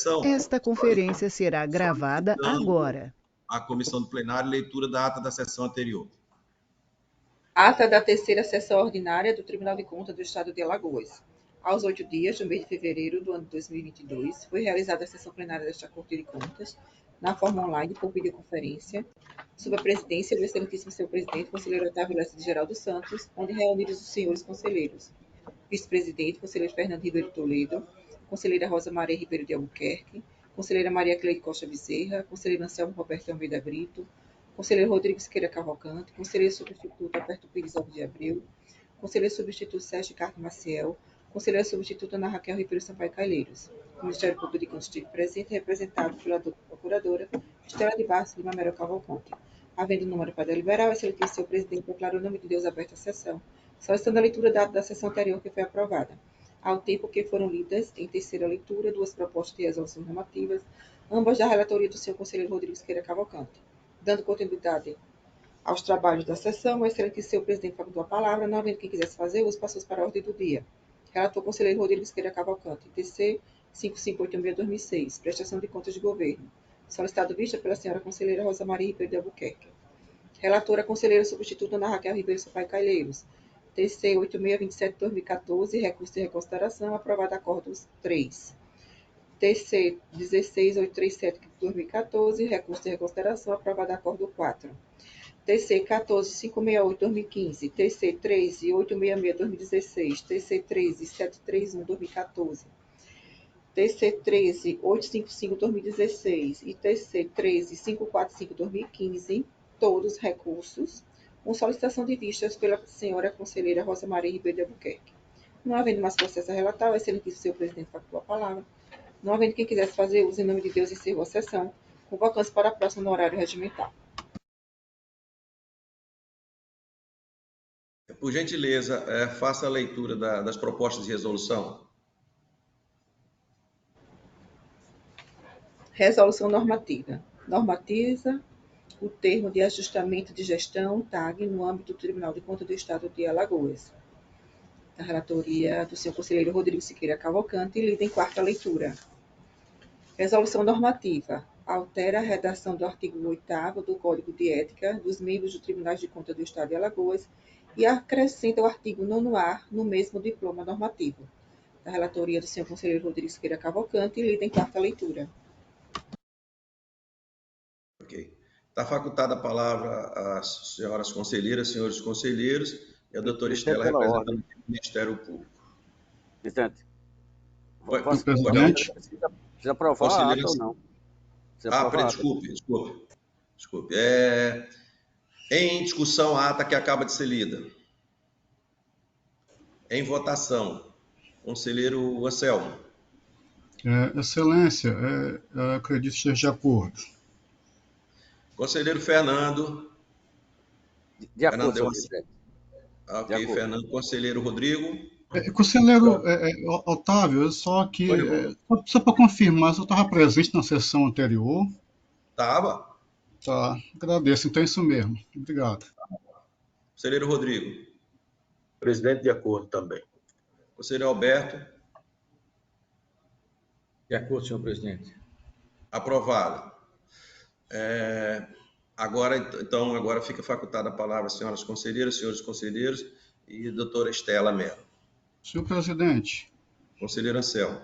sessão, Esta conferência será gravada agora. a comissão do plenário, leitura da ata da sessão anterior. Ata da terceira sessão ordinária do Tribunal de Contas do Estado de Alagoas. Aos 8 dias do mês de fevereiro do ano 2022, foi realizada a sessão plenária desta Corte de Contas, na forma online por videoconferência, sob a presidência do excelentíssimo senhor presidente, conselheiro Otávio Lessa de Geraldo Santos, onde reunidos os senhores conselheiros, vice-presidente, conselheiro Fernando Ribeiro Toledo, conselheira Rosa Maria Ribeiro de Albuquerque, conselheira Maria Cleide Costa Bezerra, conselheiro Anselmo Roberto Almeida Brito, conselheiro Rodrigo Siqueira Cavalcante, conselheiro substituto Alberto Pires Alves de Abreu, conselheiro substituto Sérgio Carlos Maciel, conselheira substituta Ana Raquel Ribeiro Sampaio Calheiros. O Ministério Público de Contas esteve presente, representado pela procuradora Estela de Barros Lima Melo Cavalcante. Havendo número para deliberar, o excelentíssimo senhor presidente declarou o nome de Deus aberto à sessão, solicitando a leitura da ata da sessão anterior que foi aprovada, ao tempo que foram lidas, em terceira leitura, duas propostas de resoluções normativas, ambas da relatoria do senhor conselheiro Rodrigo Siqueira Cavalcante. Dando continuidade aos trabalhos da sessão, o excelentíssimo senhor presidente facultou a palavra, não havendo quem quisesse fazer uso, passou para a ordem do dia. Relator conselheiro Rodrigo Siqueira Cavalcante, TC 5586-2006, prestação de contas de governo. Solicitado vista pela senhora conselheira Rosa Maria Ribeiro de Albuquerque. Relatora conselheira substituta Ana Raquel Ribeiro Sampaio Calheiros, TC 8627-2014, recurso de reconsideração, aprovado acordos 3. TC 16837-2014, recurso de reconsideração, aprovado acordo 4. TC 14568-2015, TC 13866-2016, TC 13731-2014, TC 13855-2016 e TC 13545-2015, todos recursos, com solicitação de vistas pela senhora conselheira Rosa Maria Ribeiro de Albuquerque. Não havendo mais processo a relatar, o excelentíssimo senhor presidente facultou a palavra. Não havendo quem quisesse fazer uso, em nome de Deus, encerrou a sessão, convocando-se para a próxima no horário regimental. Por gentileza, faça a leitura das propostas de resolução. Resolução normativa. Normatiza o termo de ajustamento de gestão, TAG, no âmbito do Tribunal de Contas do Estado de Alagoas. Da relatoria do senhor conselheiro Rodrigo Siqueira Cavalcante, lida em quarta leitura. Resolução normativa. Altera a redação do artigo 8º do Código de Ética dos membros do Tribunal de Contas do Estado de Alagoas e acrescenta o artigo 9º no mesmo diploma normativo. Da relatoria do senhor conselheiro Rodrigo Siqueira Cavalcante, lida em quarta leitura. Ok. Está facultada a palavra às senhoras conselheiras, senhores conselheiros, e a doutora Estela, representando o Ministério Público. Presidente. Presidente. Precisa aprovar a ata ou não? Desculpe. Em discussão, a ata que acaba de ser lida. Em votação, conselheiro Anselmo. Excelência, acredito que esteja de acordo. Conselheiro Fernando. De acordo, senhor presidente. Ok, acordo. Fernando. Conselheiro Rodrigo. Conselheiro Otávio, só que, só para confirmar, eu estava presente na sessão anterior. Estava. Tá, agradeço. Então é isso mesmo. Obrigado. Conselheiro Rodrigo. Presidente, de acordo também. Conselheiro Alberto. De acordo, senhor presidente. Aprovado. Agora fica facultada a palavra às senhoras conselheiras, senhores conselheiros e doutora Estela Mello. Senhor presidente. Conselheiro Anselmo.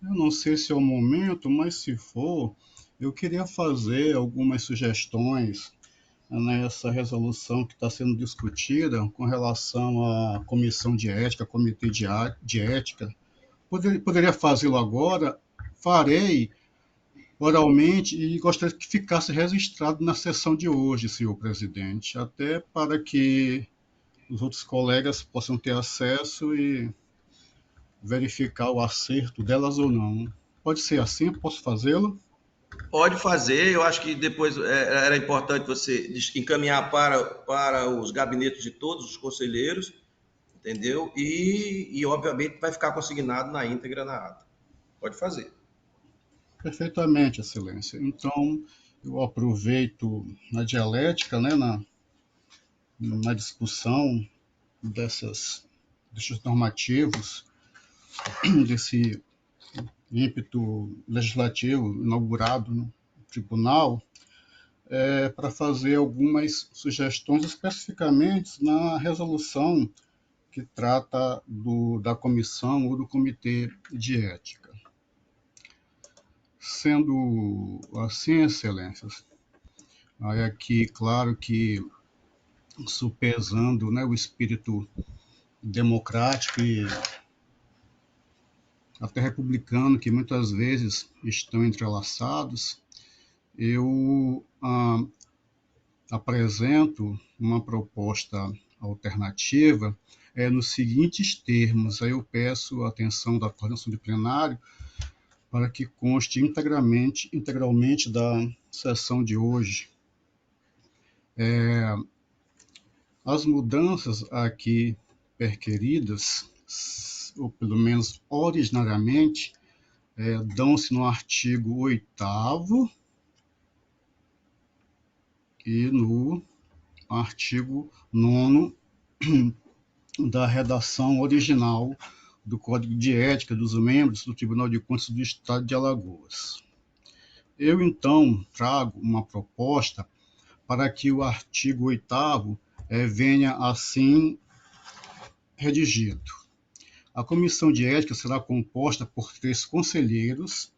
Eu não sei se é o momento, mas se for, eu queria fazer algumas sugestões nessa resolução que está sendo discutida com relação à comissão de ética, comitê de ética. Poderia fazê-lo agora, farei oralmente e gostaria que ficasse registrado na sessão de hoje, senhor presidente, até para que os outros colegas possam ter acesso e verificar o acerto delas ou não. Pode ser assim? Posso fazê-lo? Pode fazer. Eu acho que depois era importante você encaminhar para os gabinetes de todos os conselheiros, entendeu? E obviamente, vai ficar consignado na íntegra na ata. Pode fazer. Perfeitamente, excelência. Então, eu aproveito na dialética, né, na discussão desses normativos, desse ímpeto legislativo inaugurado no tribunal, para fazer algumas sugestões especificamente na resolução que trata da comissão ou do comitê de ética. Sendo assim, excelências, aí aqui, claro que supesando, né, o espírito democrático e até republicano, que muitas vezes estão entrelaçados, eu apresento uma proposta alternativa nos seguintes termos. Aí eu peço a atenção da coordenação de plenário para que conste integralmente da sessão de hoje. As mudanças aqui perquiridas, ou pelo menos originariamente, dão-se no artigo 8º e no artigo 9º da redação original do Código de Ética dos membros do Tribunal de Contas do Estado de Alagoas. Eu, então, trago uma proposta para que o artigo 8º venha assim redigido. A comissão de ética será composta por 3 conselheiros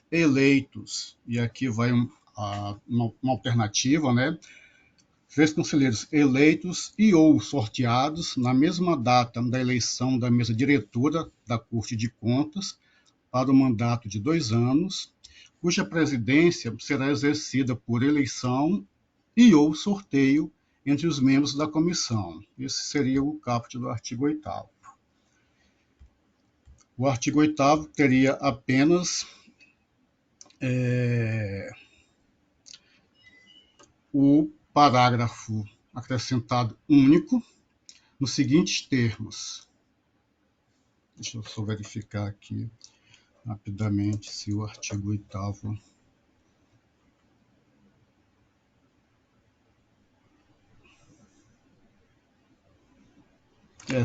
eleitos, e aqui vai uma alternativa, né? 3 conselheiros eleitos e ou sorteados na mesma data da eleição da mesa diretora da Corte de Contas para o mandato de 2 anos, cuja presidência será exercida por eleição e ou sorteio entre os membros da comissão. Esse seria o caput do artigo 8º. O artigo 8º teria apenas o parágrafo acrescentado único, nos seguintes termos. Deixa eu só verificar aqui rapidamente se o artigo 8º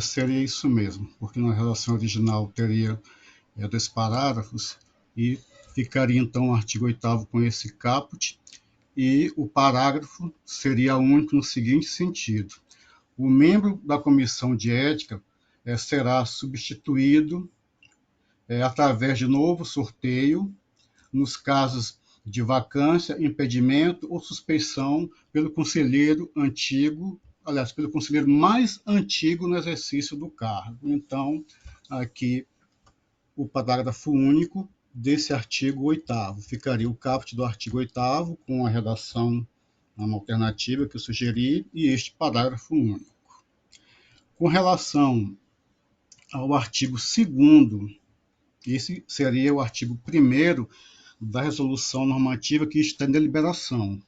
seria isso mesmo, porque na redação original teria 2 parágrafos e ficaria então o artigo 8º com esse caput, e o parágrafo seria único no seguinte sentido: o membro da comissão de ética será substituído através de novo sorteio nos casos de vacância, impedimento ou suspeição pelo conselheiro antigo, aliás, pelo conselheiro mais antigo no exercício do cargo. Então, aqui o parágrafo único desse artigo 8º. Ficaria o caput do artigo 8º com a redação, uma alternativa que eu sugeri, e este parágrafo único. Com relação ao artigo 2º, esse seria o artigo 1º da resolução normativa que está em deliberação,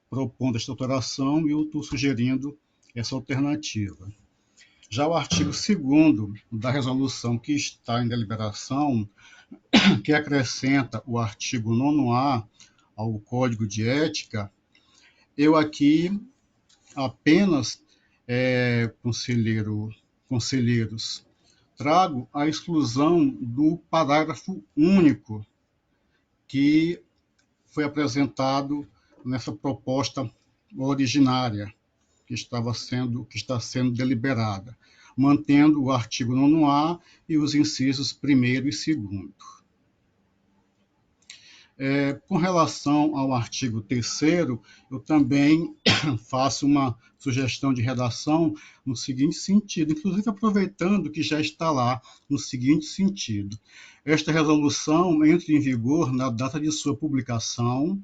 propondo esta alteração, e eu estou sugerindo essa alternativa. Já o artigo 2º da resolução que está em deliberação, que acrescenta o artigo 9A ao Código de Ética, eu aqui apenas, conselheiros, trago a exclusão do parágrafo único que foi apresentado nessa proposta originária que está sendo deliberada, mantendo o artigo 9A e os incisos 1º e 2º. Com relação ao artigo 3º, eu também faço uma sugestão de redação no seguinte sentido, inclusive aproveitando que já está lá, no seguinte sentido: esta resolução entra em vigor na data de sua publicação,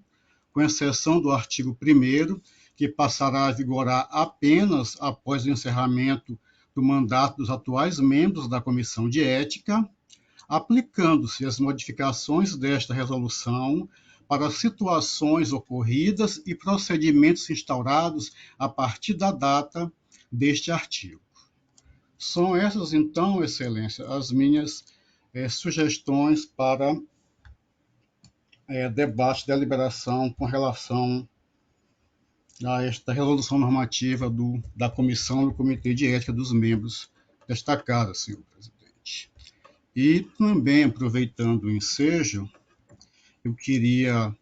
com exceção do artigo 1º, que passará a vigorar apenas após o encerramento do mandato dos atuais membros da Comissão de Ética, aplicando-se as modificações desta resolução para situações ocorridas e procedimentos instaurados a partir da data deste artigo. São essas, então, Excelência, as minhas sugestões para debate e deliberação com relação a esta resolução normativa da Comissão do Comitê de Ética dos membros desta Casa, senhor presidente. E também, aproveitando o ensejo, eu queria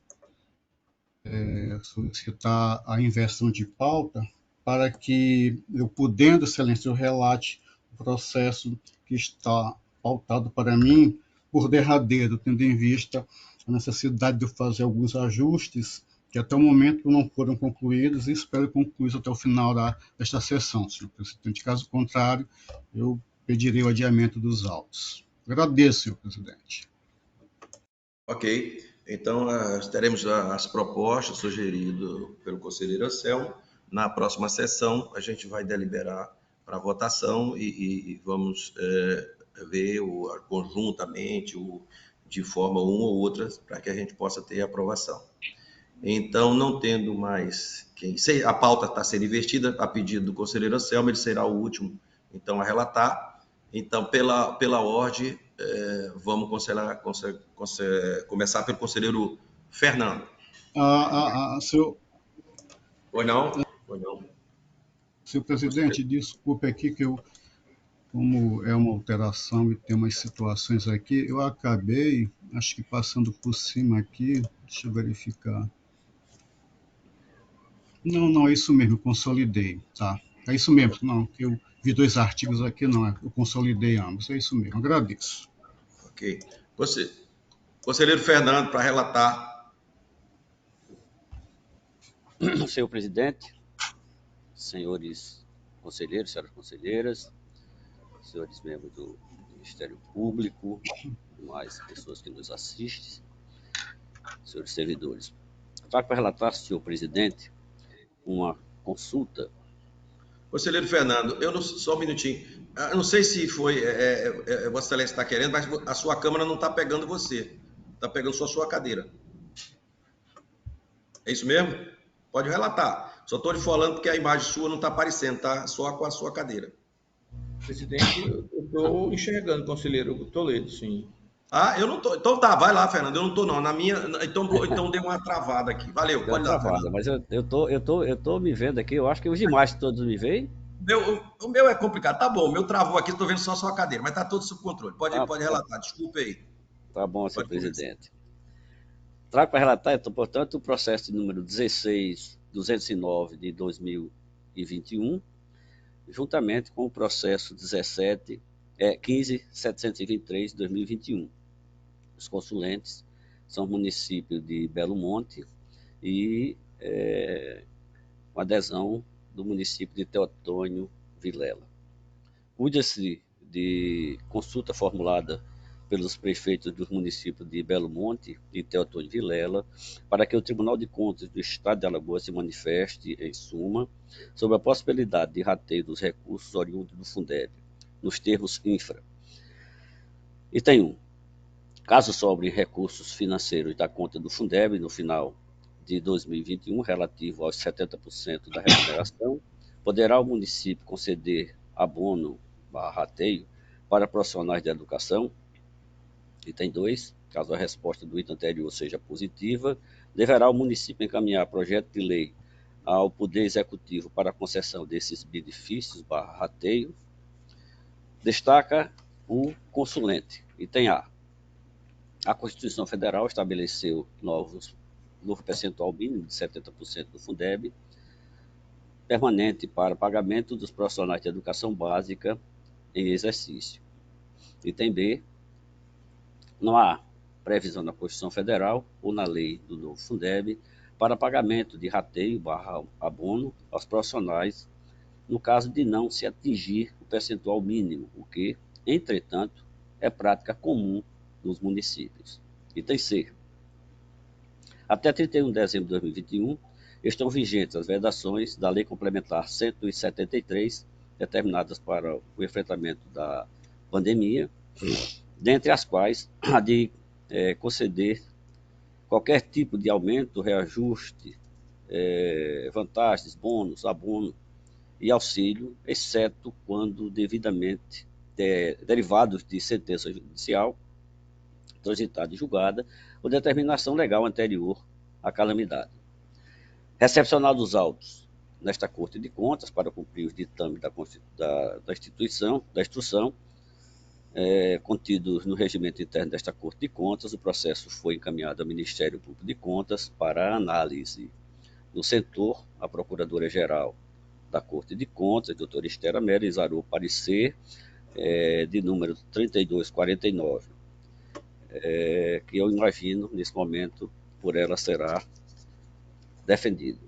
solicitar a inversão de pauta para que eu, podendo, excelência, eu relate o processo que está pautado para mim por derradeiro, tendo em vista a necessidade de eu fazer alguns ajustes que até o momento não foram concluídos e espero concluir até o final desta sessão, senhor presidente. Caso contrário, eu pedirei o adiamento dos autos. Agradeço, senhor presidente. Ok. Então, teremos as propostas sugeridas pelo conselheiro Anselmo. Na próxima sessão, a gente vai deliberar para votação e vamos ver conjuntamente, de forma uma ou outra, para que a gente possa ter aprovação. Então, não tendo mais a pauta está sendo investida a pedido do conselheiro Anselmo, ele será o último, então, a relatar. Então, pela ordem, vamos começar pelo conselheiro Fernando. Senhor... Ou não? Ou não? Senhor presidente, desculpe aqui que eu, como é uma alteração e tem umas situações aqui, eu acabei, acho que passando por cima aqui, deixa eu verificar. Não, é isso mesmo, consolidei, tá? É isso mesmo, não, eu vi 2 artigos aqui, não, eu consolidei ambos, é isso mesmo, agradeço. Ok. Conselheiro Fernando, para relatar. Senhor presidente, senhores conselheiros, senhoras conselheiras, senhores membros do Ministério Público, mais pessoas que nos assistem, senhores servidores. Trago para relatar, senhor presidente, uma consulta. Conselheiro Fernando, só um minutinho. Eu não sei se foi Vossa Excelência está querendo, mas a sua câmera não está pegando você. Está pegando só a sua cadeira. É isso mesmo? Pode relatar. Só estou lhe falando porque a imagem sua não está aparecendo, tá? Só com a sua cadeira. Presidente, eu estou enxergando, conselheiro Toledo, sim. Eu não estou. Então tá, vai lá, Fernando. Eu não estou, não. Na minha. Então deu uma travada aqui. Valeu, Deu pode ir lá, Fernando. Mas eu tô me vendo aqui, eu acho que os demais todos me veem. O meu é complicado. Tá bom, o meu travou aqui, estou vendo só a sua cadeira, mas está todo sob controle. Pode relatar, desculpe aí. Tá bom, senhor presidente. Trago para relatar, então, portanto, o processo número 16.209 de 2021, juntamente com o processo 15.723 de 2021. Os consulentes são municípios de Belo Monte e com adesão do município de Teotônio Vilela. Cuida-se de consulta formulada pelos prefeitos dos municípios de Belo Monte e Teotônio Vilela, para que o Tribunal de Contas do Estado de Alagoas se manifeste, em suma, sobre a possibilidade de rateio dos recursos oriundos do Fundeb, nos termos infra. Item 1. Caso sobre recursos financeiros da conta do Fundeb no final de 2021, relativo aos 70% da remuneração, poderá o município conceder abono rateio para profissionais de educação. Item 2. Caso a resposta do item anterior seja positiva, deverá o município encaminhar projeto de lei ao Poder Executivo para a concessão desses benefícios rateio. Destaca o consulente. Item A. A Constituição Federal estabeleceu novo percentual mínimo de 70% do Fundeb, permanente para pagamento dos profissionais de educação básica em exercício. Item B. Não há previsão na Constituição Federal ou na lei do novo Fundeb para pagamento de rateio abono aos profissionais no caso de não se atingir o percentual mínimo, o que, entretanto, é prática comum nos municípios. Item C. Até 31 de dezembro de 2021, estão vigentes as vedações da Lei Complementar 173, determinadas para o enfrentamento da pandemia, dentre as quais a de conceder qualquer tipo de aumento, reajuste, vantagens, bônus, abono e auxílio, exceto quando devidamente derivados de sentença judicial transitada e julgada, ou determinação legal anterior à calamidade. Recepcionados os autos nesta Corte de Contas para cumprir os ditames da instrução, contidos no regimento interno desta Corte de Contas. O processo foi encaminhado ao Ministério Público de Contas para análise no setor. A Procuradora-Geral da Corte de Contas, doutora Esther Amélia, exarou o parecer de número 3249, que eu imagino, nesse momento, por ela será defendido.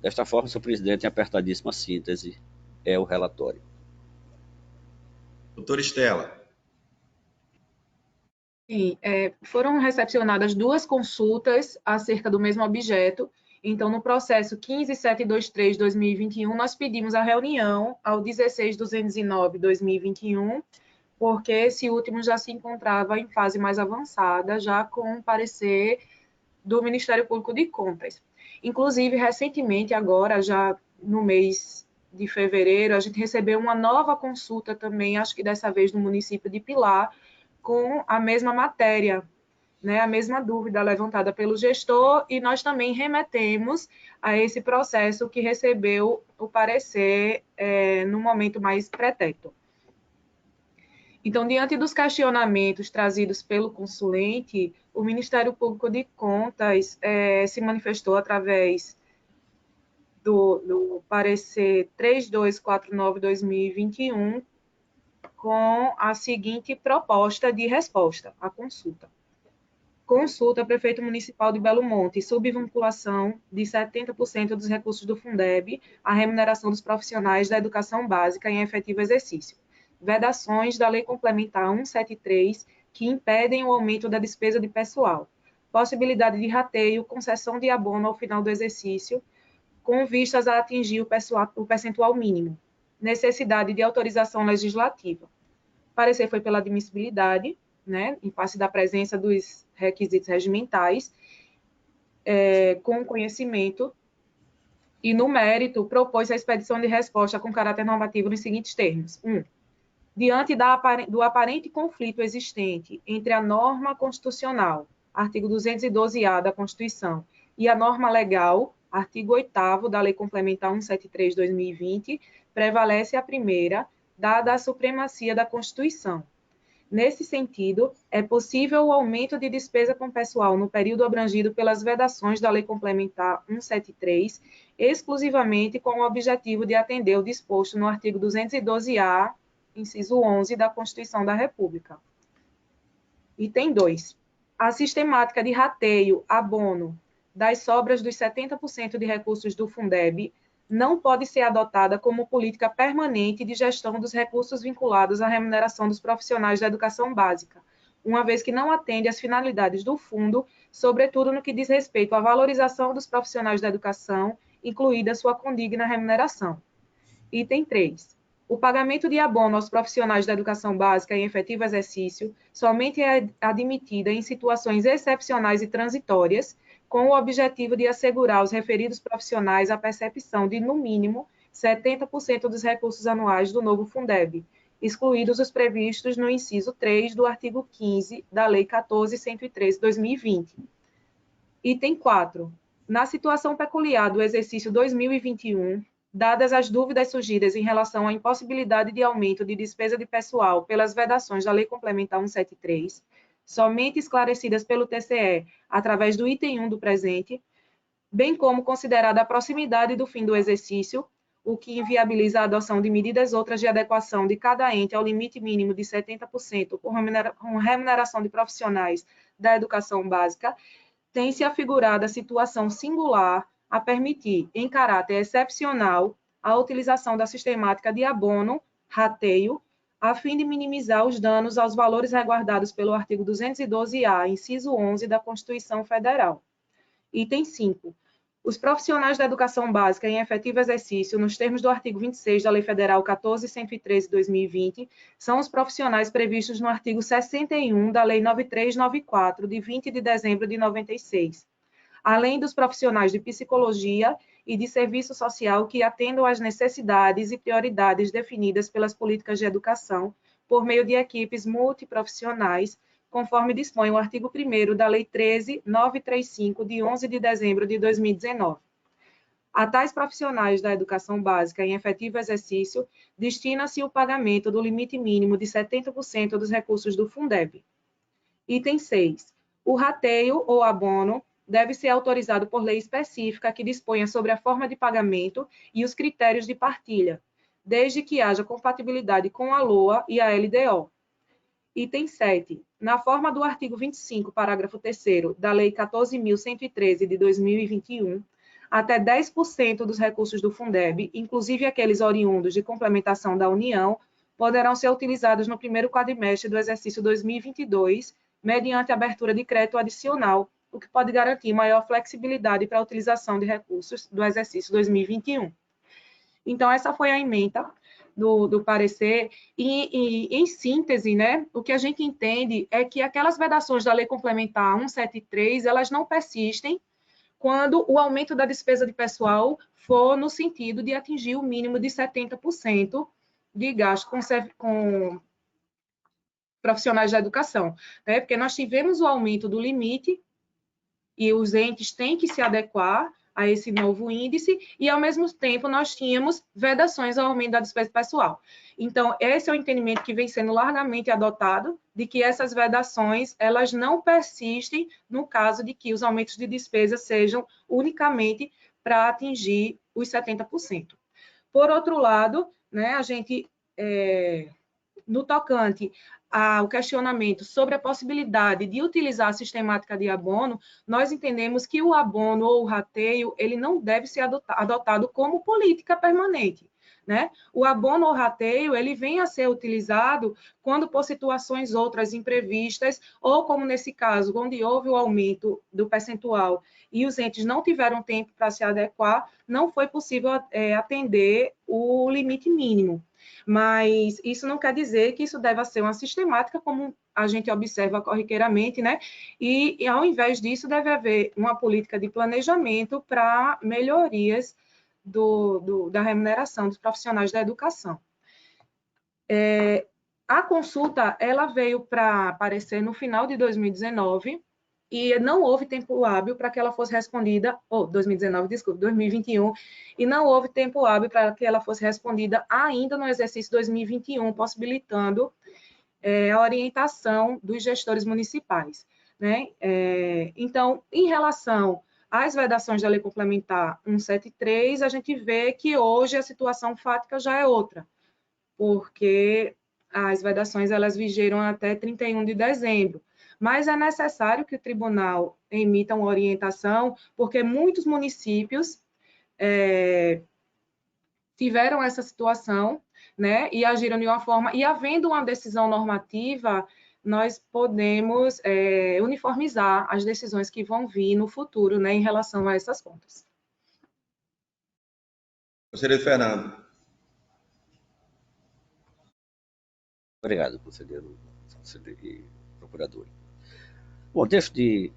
Desta forma, senhor presidente, em apertadíssima síntese, é o relatório. Doutora Estela. Sim, foram recepcionadas 2 consultas acerca do mesmo objeto. Então, no processo 15723/2021, nós pedimos a reunião ao 16209/2021, porque esse último já se encontrava em fase mais avançada, já com parecer do Ministério Público de Contas. Inclusive, recentemente, agora, já no mês de fevereiro, a gente recebeu uma nova consulta também, acho que dessa vez no município de Pilar, com a mesma matéria, né, a mesma dúvida levantada pelo gestor, e nós também remetemos a esse processo que recebeu o parecer no momento mais pretérito. Então, diante dos questionamentos trazidos pelo consulente, o Ministério Público de Contas se manifestou através do parecer 3249/2021, com a seguinte proposta de resposta à consulta. Consulta Prefeito Municipal de Belo Monte, subvinculação de 70% dos recursos do Fundeb à remuneração dos profissionais da educação básica em efetivo exercício. Vedações da Lei Complementar 173, que impedem o aumento da despesa de pessoal. Possibilidade de rateio, concessão de abono ao final do exercício, com vistas a atingir o percentual mínimo. Necessidade de autorização legislativa. O parecer foi pela admissibilidade, né, em face da presença dos requisitos regimentais, com conhecimento, e no mérito propôs a expedição de resposta com caráter normativo nos seguintes termos. 1. Diante do aparente conflito existente entre a norma constitucional, artigo 212-A da Constituição, e a norma legal, artigo 8º da Lei Complementar 173/2020, prevalece a primeira, dada a supremacia da Constituição. Nesse sentido, é possível o aumento de despesa com pessoal no período abrangido pelas vedações da Lei Complementar 173, exclusivamente com o objetivo de atender o disposto no artigo 212-A, inciso 11, da Constituição da República. Item 2. A sistemática de rateio, abono, das sobras dos 70% de recursos do Fundeb não pode ser adotada como política permanente de gestão dos recursos vinculados à remuneração dos profissionais da educação básica, uma vez que não atende às finalidades do fundo, sobretudo no que diz respeito à valorização dos profissionais da educação, incluída sua condigna remuneração. Item 3. O pagamento de abono aos profissionais da educação básica em efetivo exercício somente é admitida em situações excepcionais e transitórias, com o objetivo de assegurar aos referidos profissionais a percepção de, no mínimo, 70% dos recursos anuais do novo Fundeb, excluídos os previstos no inciso 3 do artigo 15 da Lei 14.113/2020. Item 4. Na situação peculiar do exercício 2021, dadas as dúvidas surgidas em relação à impossibilidade de aumento de despesa de pessoal pelas vedações da Lei Complementar 173, somente esclarecidas pelo TCE através do item 1 do presente, bem como considerada a proximidade do fim do exercício, o que inviabiliza a adoção de medidas outras de adequação de cada ente ao limite mínimo de 70% com remuneração de profissionais da educação básica, tem-se afigurado a situação singular a permitir, em caráter excepcional, a utilização da sistemática de abono, rateio, a fim de minimizar os danos aos valores resguardados pelo artigo 212-A, inciso 11 da Constituição Federal. Item 5. Os profissionais da educação básica em efetivo exercício, nos termos do artigo 26 da Lei Federal 14.113/2020, são os profissionais previstos no artigo 61 da Lei 9394, de 20 de dezembro de 96, além dos profissionais de psicologia e de serviço social que atendam às necessidades e prioridades definidas pelas políticas de educação por meio de equipes multiprofissionais, conforme dispõe o artigo 1º da Lei 13.935, de 11 de dezembro de 2019. A tais profissionais da educação básica em efetivo exercício, destina-se o pagamento do limite mínimo de 70% dos recursos do Fundeb. Item 6. O rateio ou abono deve ser autorizado por lei específica que disponha sobre a forma de pagamento e os critérios de partilha, desde que haja compatibilidade com a LOA e a LDO. Item 7. Na forma do artigo 25, parágrafo 3º da Lei 14.113 de 2021, até 10% dos recursos do Fundeb, inclusive aqueles oriundos de complementação da União, poderão ser utilizados no primeiro quadrimestre do exercício 2022, mediante abertura de crédito adicional, o que pode garantir maior flexibilidade para a utilização de recursos do exercício 2021. Então, essa foi a ementa do parecer, e em síntese, né, o que a gente entende é que aquelas vedações da Lei Complementar 173, elas não persistem quando o aumento da despesa de pessoal for no sentido de atingir o mínimo de 70% de gasto com profissionais da educação, né? Porque nós tivemos o aumento do limite e os entes têm que se adequar a esse novo índice, e, ao mesmo tempo, nós tínhamos vedações ao aumento da despesa pessoal. Então, esse é o entendimento que vem sendo largamente adotado, de que essas vedações, elas não persistem no caso de que os aumentos de despesa sejam unicamente para atingir os 70%. Por outro lado, né, a gente, no tocante ao questionamento sobre a possibilidade de utilizar a sistemática de abono, nós entendemos que o abono ou o rateio, ele não deve ser adotado como política permanente, né? O abono ou rateio, ele vem a ser utilizado quando por situações outras imprevistas, ou como nesse caso, onde houve o aumento do percentual e os entes não tiveram tempo para se adequar, não foi possível atender o limite mínimo. Mas isso não quer dizer que isso deva ser uma sistemática, como a gente observa corriqueiramente, né? E ao invés disso, deve haver uma política de planejamento para melhorias da remuneração dos profissionais da educação. A consulta, ela veio para aparecer no final de 2019, e não houve tempo hábil para que ela fosse respondida, 2021, e não houve tempo hábil para que ela fosse respondida ainda no exercício 2021, possibilitando a orientação dos gestores municipais, né? Então, em relação às vedações da Lei Complementar 173, a gente vê que hoje a situação fática já é outra, porque as vedações elas vigeram até 31 de dezembro. Mas é necessário que o tribunal emita uma orientação, porque muitos municípios tiveram essa situação, né, e agiram de uma forma, e havendo uma decisão normativa, nós podemos uniformizar as decisões que vão vir no futuro, né, em relação a essas contas. Conselheiro Fernando. Obrigado, conselheiro e procurador. Bom, deixo de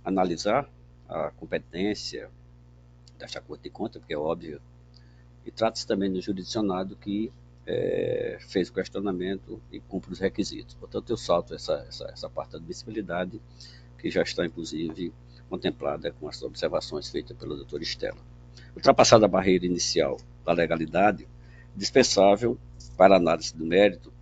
analisar a competência desta Corte de Contas, porque é óbvio, e trata-se também do jurisdicionado que fez o questionamento e cumpre os requisitos. Portanto, eu salto essa parte da admissibilidade, que já está, inclusive, contemplada com as observações feitas pela doutora Estela. Ultrapassada a barreira inicial da legalidade, dispensável para análise do mérito,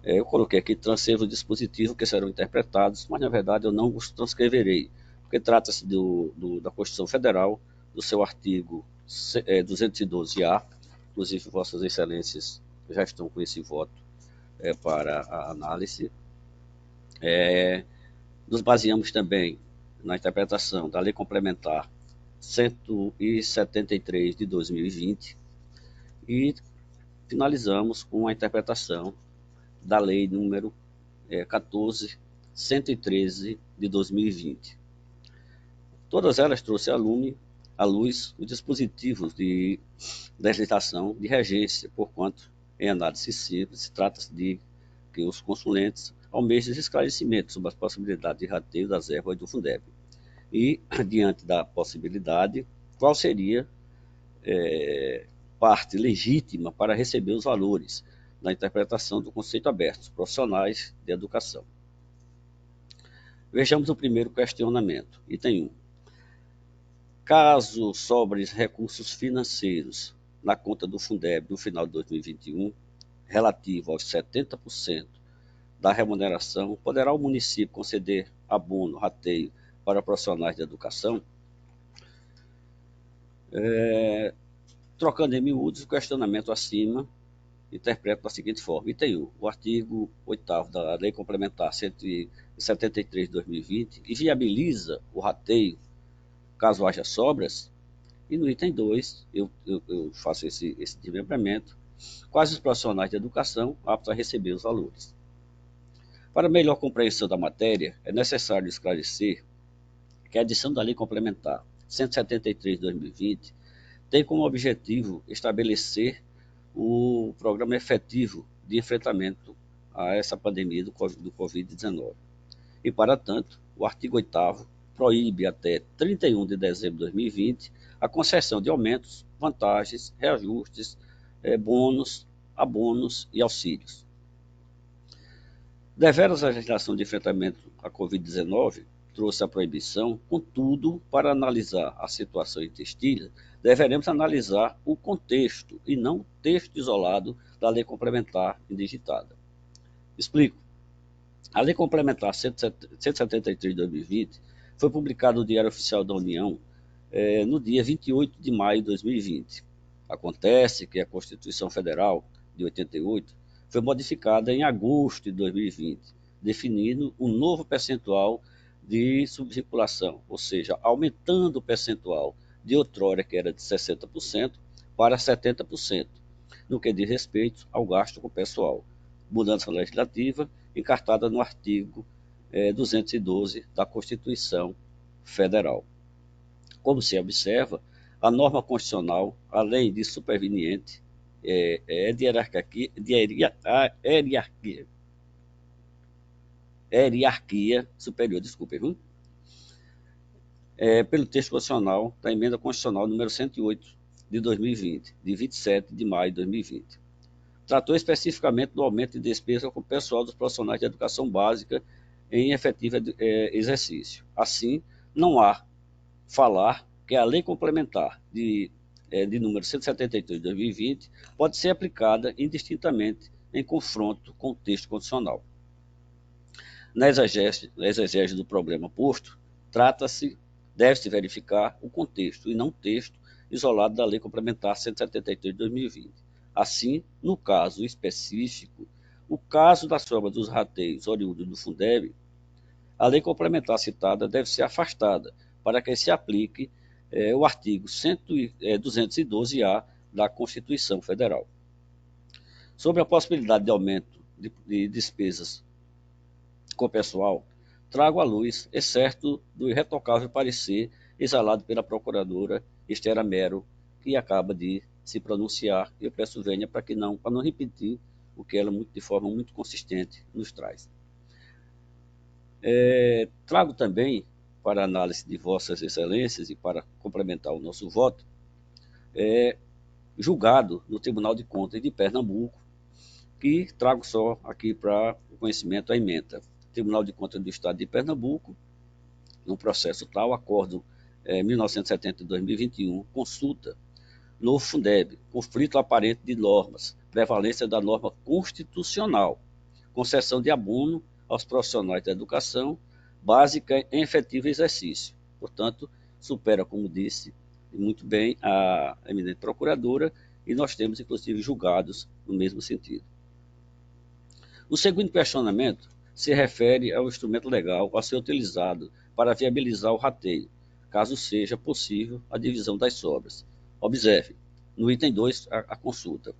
eu coloquei aqui transcrevo dispositivos que serão interpretados, mas na verdade eu não os transcreverei, porque trata-se da Constituição Federal, do seu artigo 212-A, inclusive vossas excelências já estão com esse voto para a análise. Nos baseamos também na interpretação da Lei Complementar 173 de 2020 e finalizamos com a interpretação da Lei número 14.113 de 2020. Todas elas trouxeram à luz os dispositivos de legislação de regência, porquanto, em análise simples, trata-se de que os consulentes almejem esclarecimentos sobre as possibilidades de rateio das verbas do Fundeb. E, diante da possibilidade, qual seria parte legítima para receber os valores na interpretação do conceito aberto, os profissionais de educação. Vejamos o primeiro questionamento, item 1. Caso sobre recursos financeiros na conta do Fundeb no final de 2021, relativo aos 70% da remuneração, poderá o município conceder abono, rateio para profissionais de educação? Trocando em miúdos, o questionamento acima interpreta da seguinte forma. Item 1. O artigo 8º da Lei Complementar 173 de 2020 viabiliza o rateio caso haja sobras. E no item 2, eu faço esse desmembramento. Quais os profissionais de educação aptos a receber os valores? Para melhor compreensão da matéria, é necessário esclarecer que a edição da Lei Complementar 173 de 2020 tem como objetivo estabelecer o programa efetivo de enfrentamento a essa pandemia do Covid-19. E, para tanto, o artigo 8º proíbe até 31 de dezembro de 2020 a concessão de aumentos, vantagens, reajustes, bônus, abonos e auxílios. Deveras a legislação de enfrentamento à Covid-19 trouxe a proibição, contudo, para analisar a situação em textilha, deveremos analisar o contexto e não o texto isolado da Lei Complementar indigitada. Explico. A Lei Complementar 173 de 2020 foi publicada no Diário Oficial da União no dia 28 de maio de 2020. Acontece que a Constituição Federal de 88 foi modificada em agosto de 2020, definindo um novo percentual de subvinculação, ou seja, aumentando o percentual de outrora, que era de 60%, para 70%, no que diz respeito ao gasto com pessoal. Mudança legislativa encartada no artigo 212 da Constituição Federal. Como se observa, a norma constitucional, além de superveniente, é de hierarquia superior, pelo texto constitucional da Emenda Constitucional número 108 de 2020, de 27 de maio de 2020. Tratou especificamente do aumento de despesa com o pessoal dos profissionais de educação básica em efetivo exercício. Assim, não há falar que a Lei Complementar de número 173 de 2020 pode ser aplicada indistintamente em confronto com o texto constitucional. Na exegese do problema posto, deve-se verificar o contexto e não o texto isolado da Lei Complementar 173 de 2020. Assim, no caso específico, o caso da sobra dos rateios oriundos do Fundeb, a lei complementar citada deve ser afastada para que se aplique o artigo 212-A da Constituição Federal. Sobre a possibilidade de aumento de despesas com pessoal, trago à luz, excerto do irretocável parecer exalado pela procuradora Esther Amero, que acaba de se pronunciar. Eu peço venha para não repetir o que ela, de forma muito consistente, nos traz. Trago também, para análise de vossas excelências e para complementar o nosso voto, julgado no Tribunal de Contas de Pernambuco, que trago só aqui para o conhecimento a ementa. Tribunal de Contas do Estado de Pernambuco, no processo tal, acordo 1970 de 2021, consulta no Fundeb, conflito aparente de normas, prevalência da norma constitucional, concessão de abono aos profissionais da educação básica em efetivo exercício. Portanto, supera, como disse muito bem a eminente procuradora, e nós temos, inclusive, julgados no mesmo sentido. O segundo questionamento se refere ao instrumento legal a ser utilizado para viabilizar o rateio, caso seja possível a divisão das sobras. Observe, no item 2, a consulta.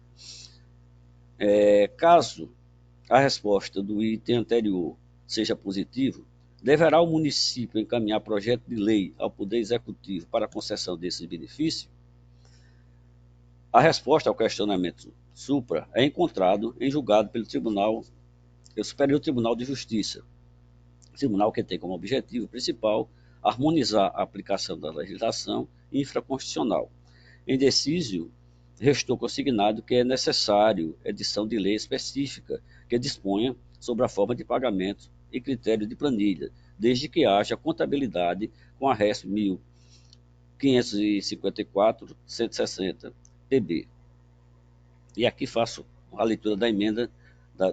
Caso a resposta do item anterior seja positivo, deverá o município encaminhar projeto de lei ao Poder Executivo para a concessão desses benefícios? A resposta ao questionamento supra é encontrado em julgado pelo Superior Tribunal de Justiça, tribunal que tem como objetivo principal harmonizar a aplicação da legislação infraconstitucional. Em decísio, restou consignado que é necessário edição de lei específica que disponha sobre a forma de pagamento e critério de planilha, desde que haja contabilidade com a RES 1000, 554.160 PB. E aqui faço a leitura da emenda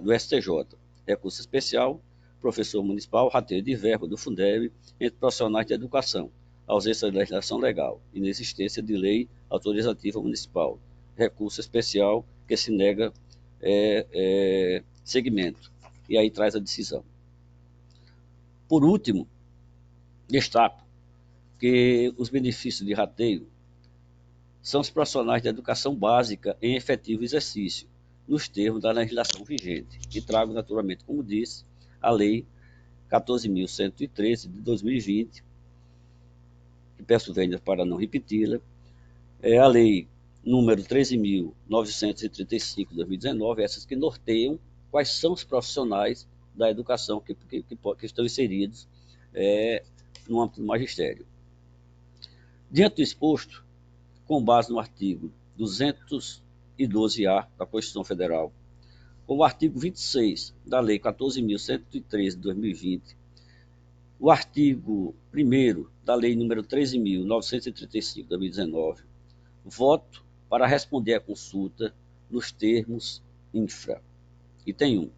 do STJ. Recurso especial, professor municipal, rateio de verba do Fundeb entre profissionais de educação, ausência de legislação legal, inexistência de lei autorizativa municipal, recurso especial que se nega segmento. E aí traz a decisão. Por último, destaco que os benefícios de rateio são os profissionais de educação básica em efetivo exercício, nos termos da legislação vigente, e trago, naturalmente, como disse, a Lei 14.113 de 2020, que peço vênia para não repeti-la, a Lei número 13.935 de 2019, essas que norteiam quais são os profissionais da educação que estão inseridos no âmbito do magistério. Diante do exposto, com base no artigo 212-A da Constituição Federal, com o artigo 26 da Lei 14.113 de 2020, o artigo 1º da Lei número 13.935 de 2019, voto para responder à consulta nos termos infra. Item 1.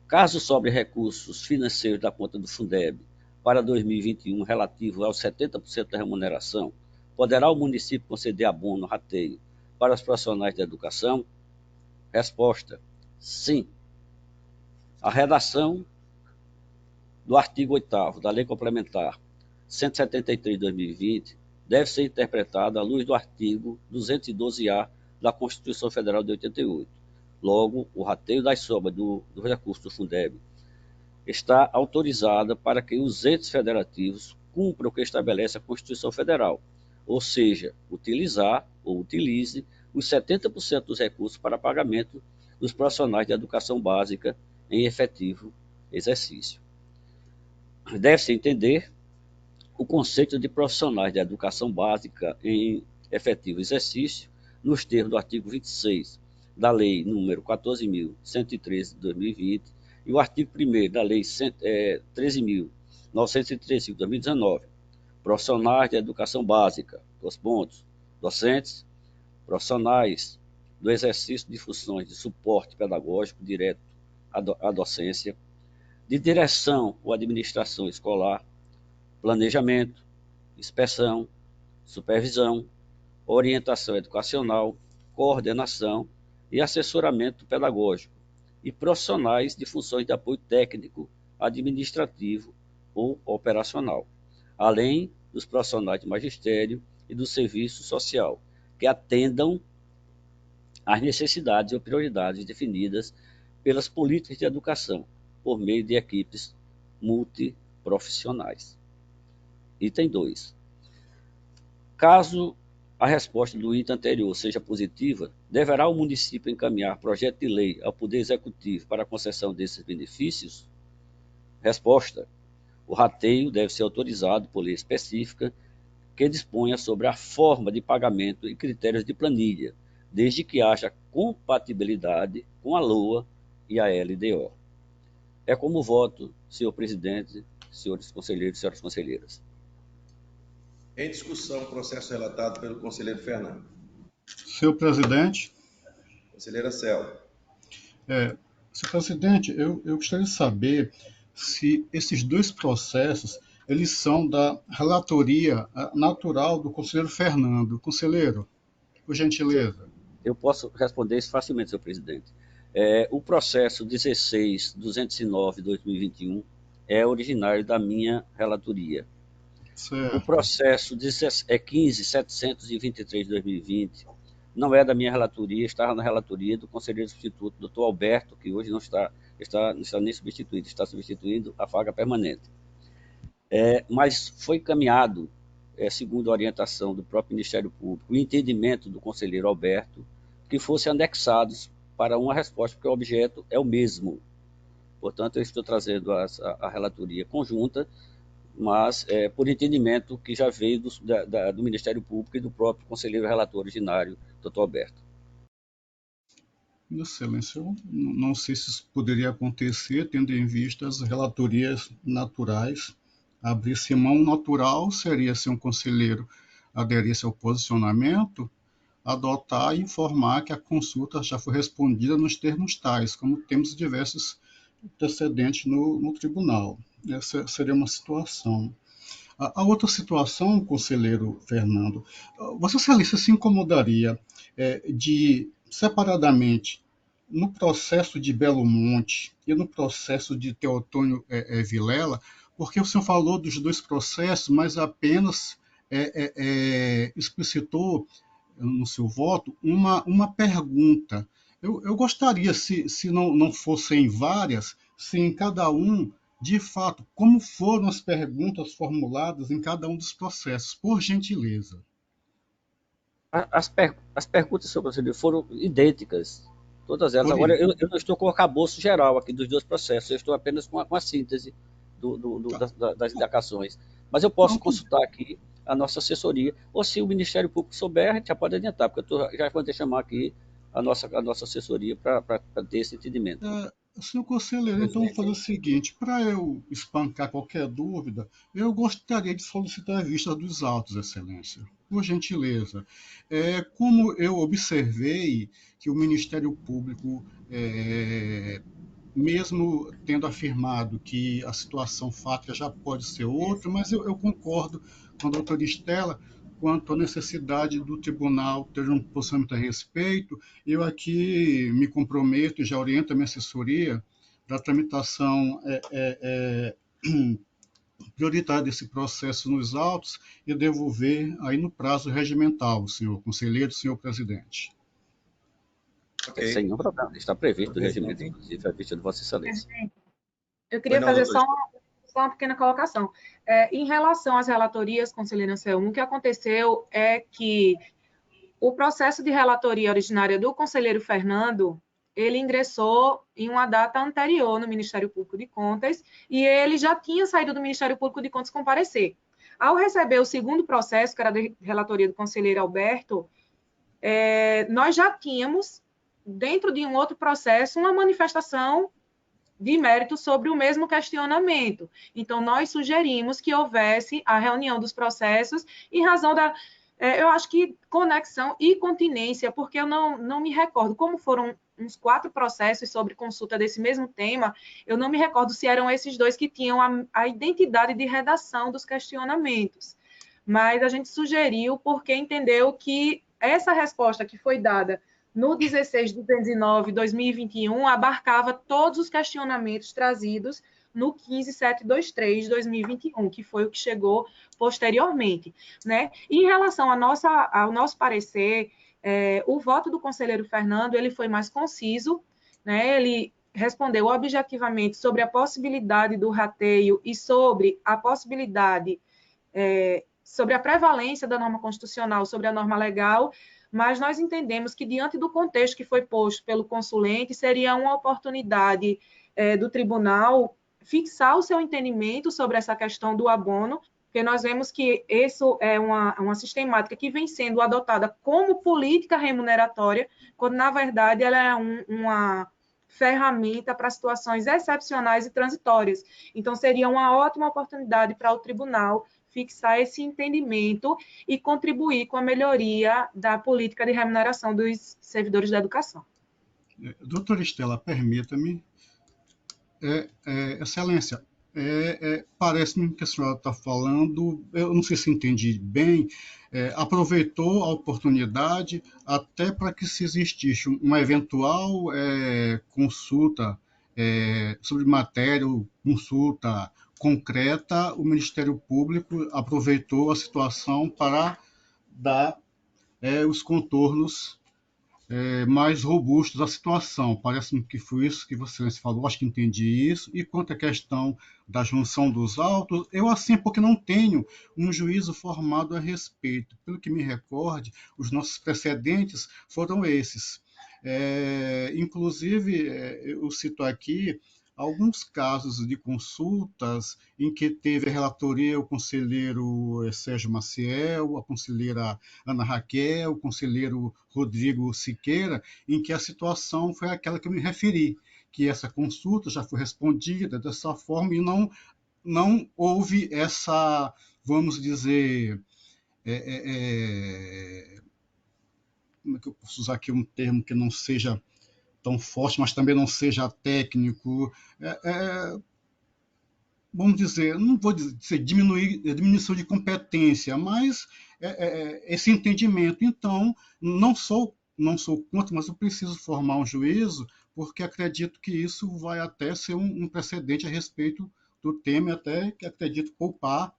Caso sobre recursos financeiros da conta do Fundeb para 2021 relativo aos 70% da remuneração, poderá o município conceder abono rateio para os profissionais de educação? Resposta: sim. A redação do artigo 8º da Lei Complementar 173 de 2020 deve ser interpretada à luz do artigo 212-A da Constituição Federal de 88. Logo, o rateio das sobras do recurso do Fundeb está autorizada para que os entes federativos cumpram o que estabelece a Constituição Federal, ou seja, utilizar ou utilize os 70% dos recursos para pagamento dos profissionais de educação básica em efetivo exercício. Deve-se entender o conceito de profissionais de educação básica em efetivo exercício nos termos do artigo 26 da Lei número 14.113 de 2020 e o artigo 1º da Lei 13.935 de 2019. Profissionais de educação básica, docentes, profissionais do exercício de funções de suporte pedagógico direto à docência, de direção ou administração escolar, planejamento, inspeção, supervisão, orientação educacional, coordenação e assessoramento pedagógico, e profissionais de funções de apoio técnico, administrativo ou operacional, além dos profissionais de magistério e do serviço social, que atendam às necessidades ou prioridades definidas pelas políticas de educação, por meio de equipes multiprofissionais. Item 2. Caso a resposta do item anterior seja positiva, deverá o município encaminhar projeto de lei ao Poder Executivo para a concessão desses benefícios? Resposta: o rateio deve ser autorizado por lei específica que disponha sobre a forma de pagamento e critérios de planilha, desde que haja compatibilidade com a LOA e a LDO. É como voto, senhor presidente, senhores conselheiros e senhoras conselheiras. Em discussão, o processo relatado pelo conselheiro Fernando. Senhor presidente. Conselheira Cel. Senhor presidente, eu gostaria de saber se esses dois processos eles são da relatoria natural do conselheiro Fernando. Conselheiro, por gentileza. Eu posso responder isso facilmente, senhor presidente. O processo 16.209/2021 é originário da minha relatoria. Certo. O processo 15.723/2020 não é da minha relatoria, estava na relatoria do conselheiro substituto, doutor Alberto, que hoje não está nem substituído, está substituindo a vaga permanente. Mas foi encaminhado, segundo a orientação do próprio Ministério Público, o entendimento do conselheiro Alberto, que fossem anexados para uma resposta, porque o objeto é o mesmo. Portanto, eu estou trazendo a relatoria conjunta, mas por entendimento que já veio do Ministério Público e do próprio conselheiro relator originário, doutor Alberto. Excelência, eu não sei se isso poderia acontecer, tendo em vista as relatorias naturais abrisse mão, natural seria, se um conselheiro aderisse ao posicionamento, adotar e informar que a consulta já foi respondida nos termos tais, como temos diversos precedentes no tribunal. Essa seria uma situação. A outra situação, conselheiro Fernando, Vossa Excelência se incomodaria de, separadamente, no processo de Belo Monte e no processo de Teotônio Vilela, porque o senhor falou dos dois processos, mas apenas explicitou no seu voto uma pergunta. Eu gostaria, se não fossem várias, se em cada um, de fato, como foram as perguntas formuladas em cada um dos processos, por gentileza. As perguntas, senhor conselheiro, foram idênticas, todas elas. Por Agora, isso. eu não estou com o arcabouço geral aqui dos dois processos, eu estou apenas com a síntese das indagações. Mas eu posso consultar aqui a nossa assessoria, ou se o Ministério Público souber, a gente já pode adiantar, porque já vou chamar aqui a nossa assessoria para ter esse entendimento. Senhor conselheiro, então vou fazer o seguinte, para eu espancar qualquer dúvida, eu gostaria de solicitar a vista dos autos, Excelência, por gentileza. Como eu observei que o Ministério Público, mesmo tendo afirmado que a situação fática já pode ser outra, mas eu concordo com a doutora Estela quanto à necessidade do tribunal ter um posicionamento a respeito. Eu aqui me comprometo e já oriento a minha assessoria da tramitação prioritária desse processo nos autos e devolver aí no prazo regimental, senhor conselheiro, senhor presidente. Okay. Sem problema, está previsto o regimento, inclusive, a vista de Vossa Excelência. Eu queria fazer só uma pequena colocação. Em relação às relatorias, conselheiro Anselmo, o que aconteceu é que o processo de relatoria originária do conselheiro Fernando, ele ingressou em uma data anterior no Ministério Público de Contas e ele já tinha saído do Ministério Público de Contas comparecer. Ao receber o segundo processo, que era de relatoria do conselheiro Alberto, nós já tínhamos, dentro de um outro processo, uma manifestação de mérito sobre o mesmo questionamento. Então, nós sugerimos que houvesse a reunião dos processos em razão da, eu acho que conexão e continência, porque eu não me recordo, como foram uns 4 processos sobre consulta desse mesmo tema, eu não me recordo se eram esses dois que tinham a identidade de redação dos questionamentos. Mas a gente sugeriu porque entendeu que essa resposta que foi dada no 16.209/2021, abarcava todos os questionamentos trazidos no 15.723/2021, que foi o que chegou posteriormente, né? E em relação ao nosso parecer, o voto do conselheiro Fernando, ele foi mais conciso, né? Ele respondeu objetivamente sobre a possibilidade do rateio e sobre a possibilidade, sobre a prevalência da norma constitucional sobre a norma legal, mas nós entendemos que, diante do contexto que foi posto pelo consulente, seria uma oportunidade do tribunal fixar o seu entendimento sobre essa questão do abono, porque nós vemos que isso é uma sistemática que vem sendo adotada como política remuneratória, quando, na verdade, ela é uma ferramenta para situações excepcionais e transitórias. Então, seria uma ótima oportunidade para o tribunal fixar esse entendimento e contribuir com a melhoria da política de remuneração dos servidores da educação. Doutora Estela, permita-me. Excelência, parece-me que a senhora está falando, eu não sei se entendi bem, aproveitou a oportunidade até para que, se existisse uma eventual consulta sobre matéria, consulta concreta, o Ministério Público aproveitou a situação para dar os contornos mais robustos à situação. Parece-me que foi isso que você falou, acho que entendi isso. E quanto à questão da junção dos autos, eu assim, porque não tenho um juízo formado a respeito. Pelo que me recorde, os nossos precedentes foram esses. Inclusive, eu cito aqui alguns casos de consultas em que teve a relatoria o conselheiro Sérgio Maciel, a conselheira Ana Raquel, o conselheiro Rodrigo Siqueira, em que a situação foi aquela que eu me referi, que essa consulta já foi respondida dessa forma e não não houve essa, vamos dizer, como é que eu posso usar aqui um termo que não seja tão forte, mas também não seja técnico, vamos dizer, não vou dizer diminuição de competência, mas esse entendimento. Então, não sou contra, mas eu preciso formar um juízo, porque acredito que isso vai até ser um precedente a respeito do tema, até que acredito poupar,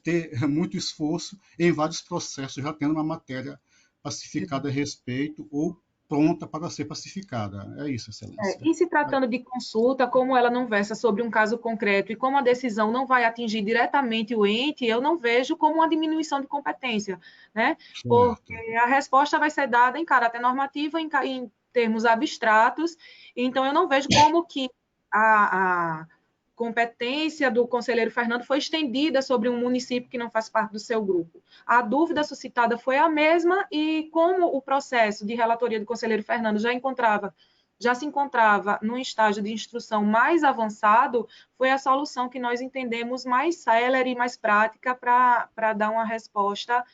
ter muito esforço em vários processos, já tendo uma matéria pacificada a respeito ou pronta para ser pacificada. É isso, Excelência. Em se tratando de consulta, como ela não versa sobre um caso concreto e como a decisão não vai atingir diretamente o ente, eu não vejo como uma diminuição de competência, né? Porque a resposta vai ser dada em caráter normativo, em termos abstratos, então eu não vejo como que a competência do conselheiro Fernando foi estendida sobre um município que não faz parte do seu grupo. A dúvida suscitada foi a mesma e como o processo de relatoria do conselheiro Fernando já se encontrava num estágio de instrução mais avançado, foi a solução que nós entendemos mais célere e mais prática para dar uma resposta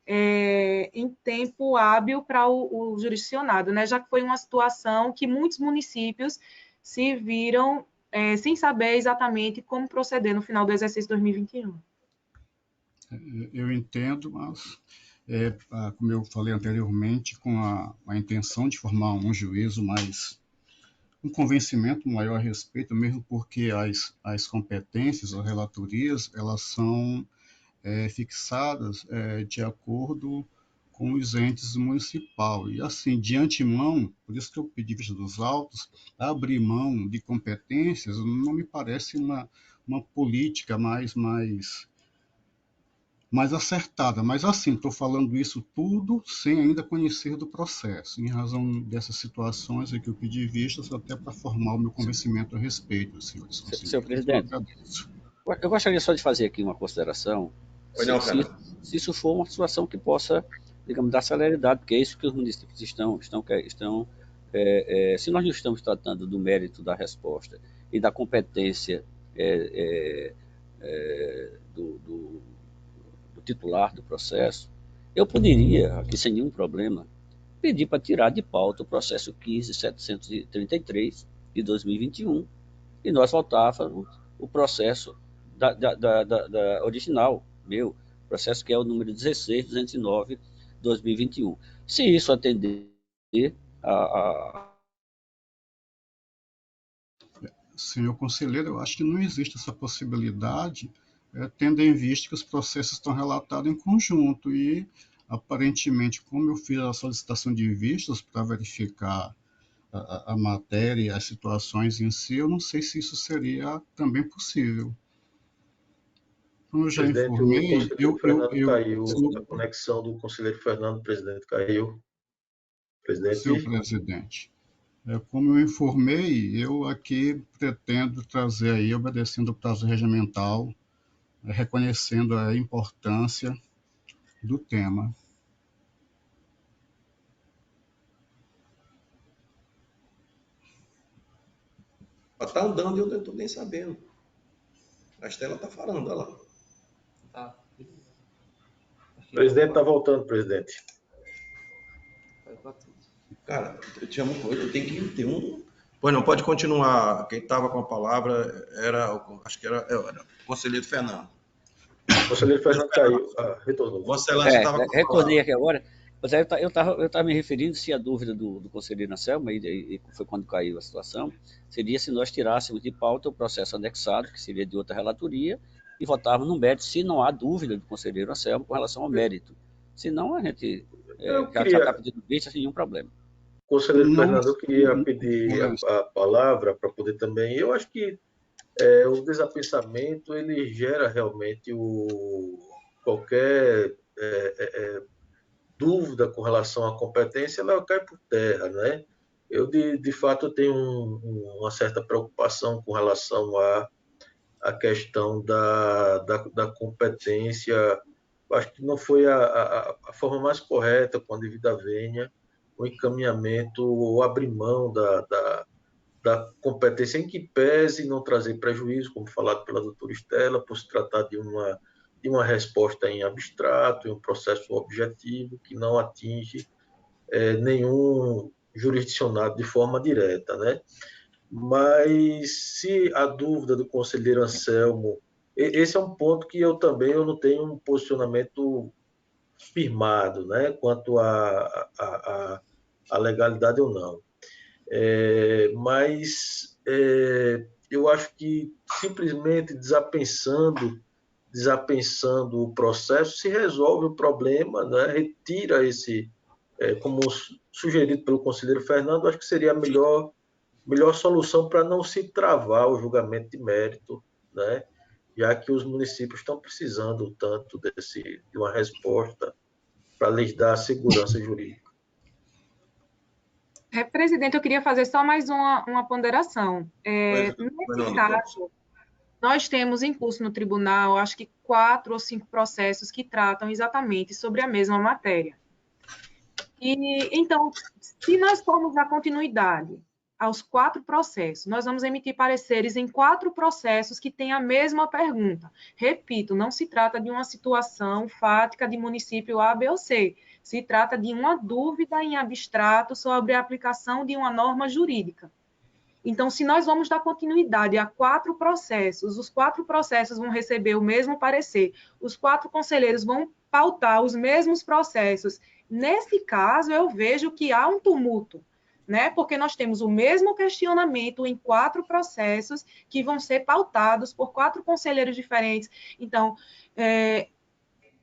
em tempo hábil para o jurisdicionado, né? Já que foi uma situação que muitos municípios se viram sem saber exatamente como proceder no final do exercício 2021. Eu entendo, mas, como eu falei anteriormente, com a intenção de formar um juízo, mas um convencimento maior a respeito, mesmo porque as competências, as relatorias, elas são fixadas de acordo com os entes municipais. E, assim, de antemão, por isso que eu pedi vista dos autos, abrir mão de competências não me parece uma política mais acertada. Mas, assim, estou falando isso tudo sem ainda conhecer do processo. Em razão dessas situações é que eu pedi vistas até para formar o meu convencimento a respeito, senhores conselheiros. Senhor presidente, eu gostaria só de fazer aqui uma consideração. Se isso for uma situação que possa, digamos, dar celeridade, porque é isso que os municípios estão se nós não estamos tratando do mérito da resposta e da competência do titular do processo, eu poderia, aqui sem nenhum problema, pedir para tirar de pauta o processo 15.733 de 2021 e nós voltávamos o processo da original, meu processo, que é o número 16.209 de 2021. Se isso atender a... Senhor conselheiro, eu acho que não existe essa possibilidade, tendo em vista que os processos estão relatados em conjunto e, aparentemente, como eu fiz a solicitação de vistas para verificar a matéria e as situações em si, eu não sei se isso seria também possível. Como eu já informei... O conselheiro Fernando caiu, a conexão do conselheiro Fernando, presidente, caiu. Presidente. Senhor presidente, como eu informei, eu aqui pretendo trazer aí, obedecendo o prazo regimental, reconhecendo a importância do tema. Está andando e eu não estou nem sabendo. A Estela está falando, olha lá. Tá. O presidente está voltando, presidente. Cara, eu tinha uma coisa, eu tenho que ter um... Pois não, pode continuar. Quem estava com a palavra acho que era o conselheiro Fernando. O conselheiro Fernando caiu, retornou. Vossa Excelência estava com a Retornei aqui agora, mas aí eu estava me referindo se a dúvida do conselheiro Anselmo, e foi quando caiu a situação, seria se nós tirássemos de pauta o processo anexado, que seria de outra relatoria, e votávamos no mérito, se não há dúvida do conselheiro Anselmo com relação ao mérito. Senão a gente já está pedindo vista sem nenhum problema. Conselheiro Fernando, eu queria pedir a palavra para poder também... Eu acho que o desapensamento ele gera realmente qualquer dúvida com relação à competência, ela cai por terra, né? Eu, de fato, eu tenho uma certa preocupação com relação à questão da competência. Eu acho que não foi a forma mais correta, com a devida vênia, o encaminhamento ou abrir mão da competência, em que pese não trazer prejuízo, como falado pela doutora Estela, por se tratar de uma resposta em abstrato, em um processo objetivo, que não atinge nenhum jurisdicionado de forma direta, né? Mas se a dúvida do conselheiro Anselmo, esse é um ponto que eu não tenho um posicionamento firmado, né, quanto à legalidade ou não. Mas eu acho que simplesmente desapensando o processo, se resolve o problema, né, retira como sugerido pelo conselheiro Fernando, acho que seria a melhor solução para não se travar o julgamento de mérito, né, já que os municípios estão precisando tanto de uma resposta para lhes dar segurança jurídica. Presidente, eu queria fazer só mais uma ponderação. Nesse caso, nós temos em curso no tribunal, acho que 4 ou 5 processos que tratam exatamente sobre a mesma matéria. E, então, se nós formos dar continuidade aos 4 processos, nós vamos emitir pareceres em 4 processos que têm a mesma pergunta. Repito, não se trata de uma situação fática de município A, B ou C. Se trata de uma dúvida em abstrato sobre a aplicação de uma norma jurídica. Então, se nós vamos dar continuidade a 4 processos, os 4 processos vão receber o mesmo parecer, os 4 conselheiros vão pautar os mesmos processos. Nesse caso, eu vejo que há um tumulto, né? Porque nós temos o mesmo questionamento em 4 processos que vão ser pautados por 4 conselheiros diferentes. Então,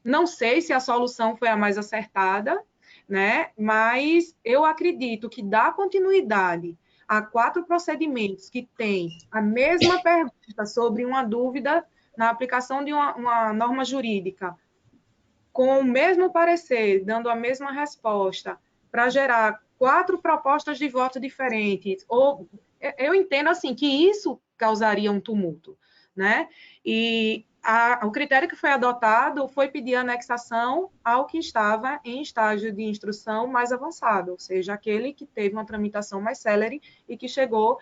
não sei se a solução foi a mais acertada, né? Mas eu acredito que dar continuidade a 4 procedimentos que têm a mesma pergunta sobre uma dúvida na aplicação de uma norma jurídica, com o mesmo parecer, dando a mesma resposta, para gerar 4 propostas de voto diferentes, ou eu entendo assim que isso causaria um tumulto, né? E o critério que foi adotado foi pedir anexação ao que estava em estágio de instrução mais avançado, ou seja, aquele que teve uma tramitação mais célere e que chegou,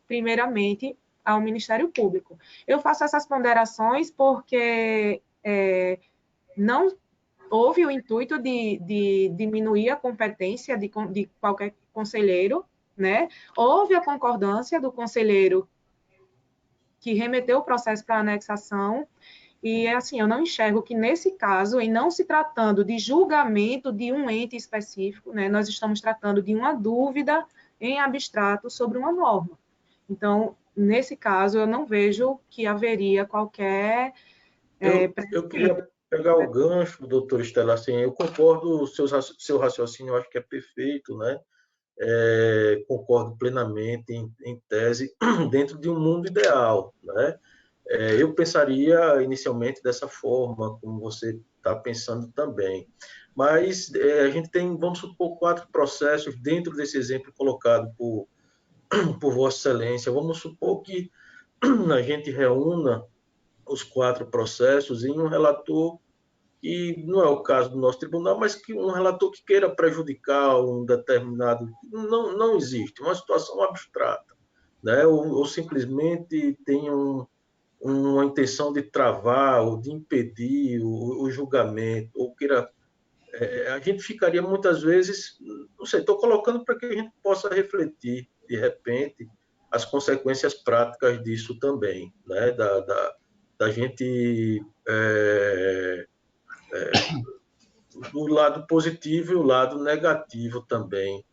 primeiramente, ao Ministério Público. Eu faço essas ponderações porque não houve o intuito de diminuir a competência de qualquer conselheiro, né? Houve a concordância do conselheiro que remeteu o processo para anexação, e assim, eu não enxergo que nesse caso, em não se tratando de julgamento de um ente específico, né, nós estamos tratando de uma dúvida em abstrato sobre uma norma. Então, nesse caso, eu não vejo que haveria qualquer... Eu queria pegar o gancho, doutor Estela, assim, eu concordo, o seu raciocínio eu acho que é perfeito, né? Concordo plenamente em tese, dentro de um mundo ideal, né? Eu pensaria inicialmente dessa forma, como você está pensando também. Mas a gente tem, vamos supor, 4 processos dentro desse exemplo colocado por Vossa Excelência. Vamos supor que a gente reúna os 4 processos em um relator que não é o caso do nosso tribunal, mas que um relator que queira prejudicar um determinado... Não existe, uma situação abstrata, né? Ou simplesmente tem uma intenção de travar ou de impedir o julgamento, ou queira... a gente ficaria muitas vezes... Não sei, estou colocando para que a gente possa refletir, de repente, as consequências práticas disso também, né? Da gente... do lado positivo e o lado negativo também,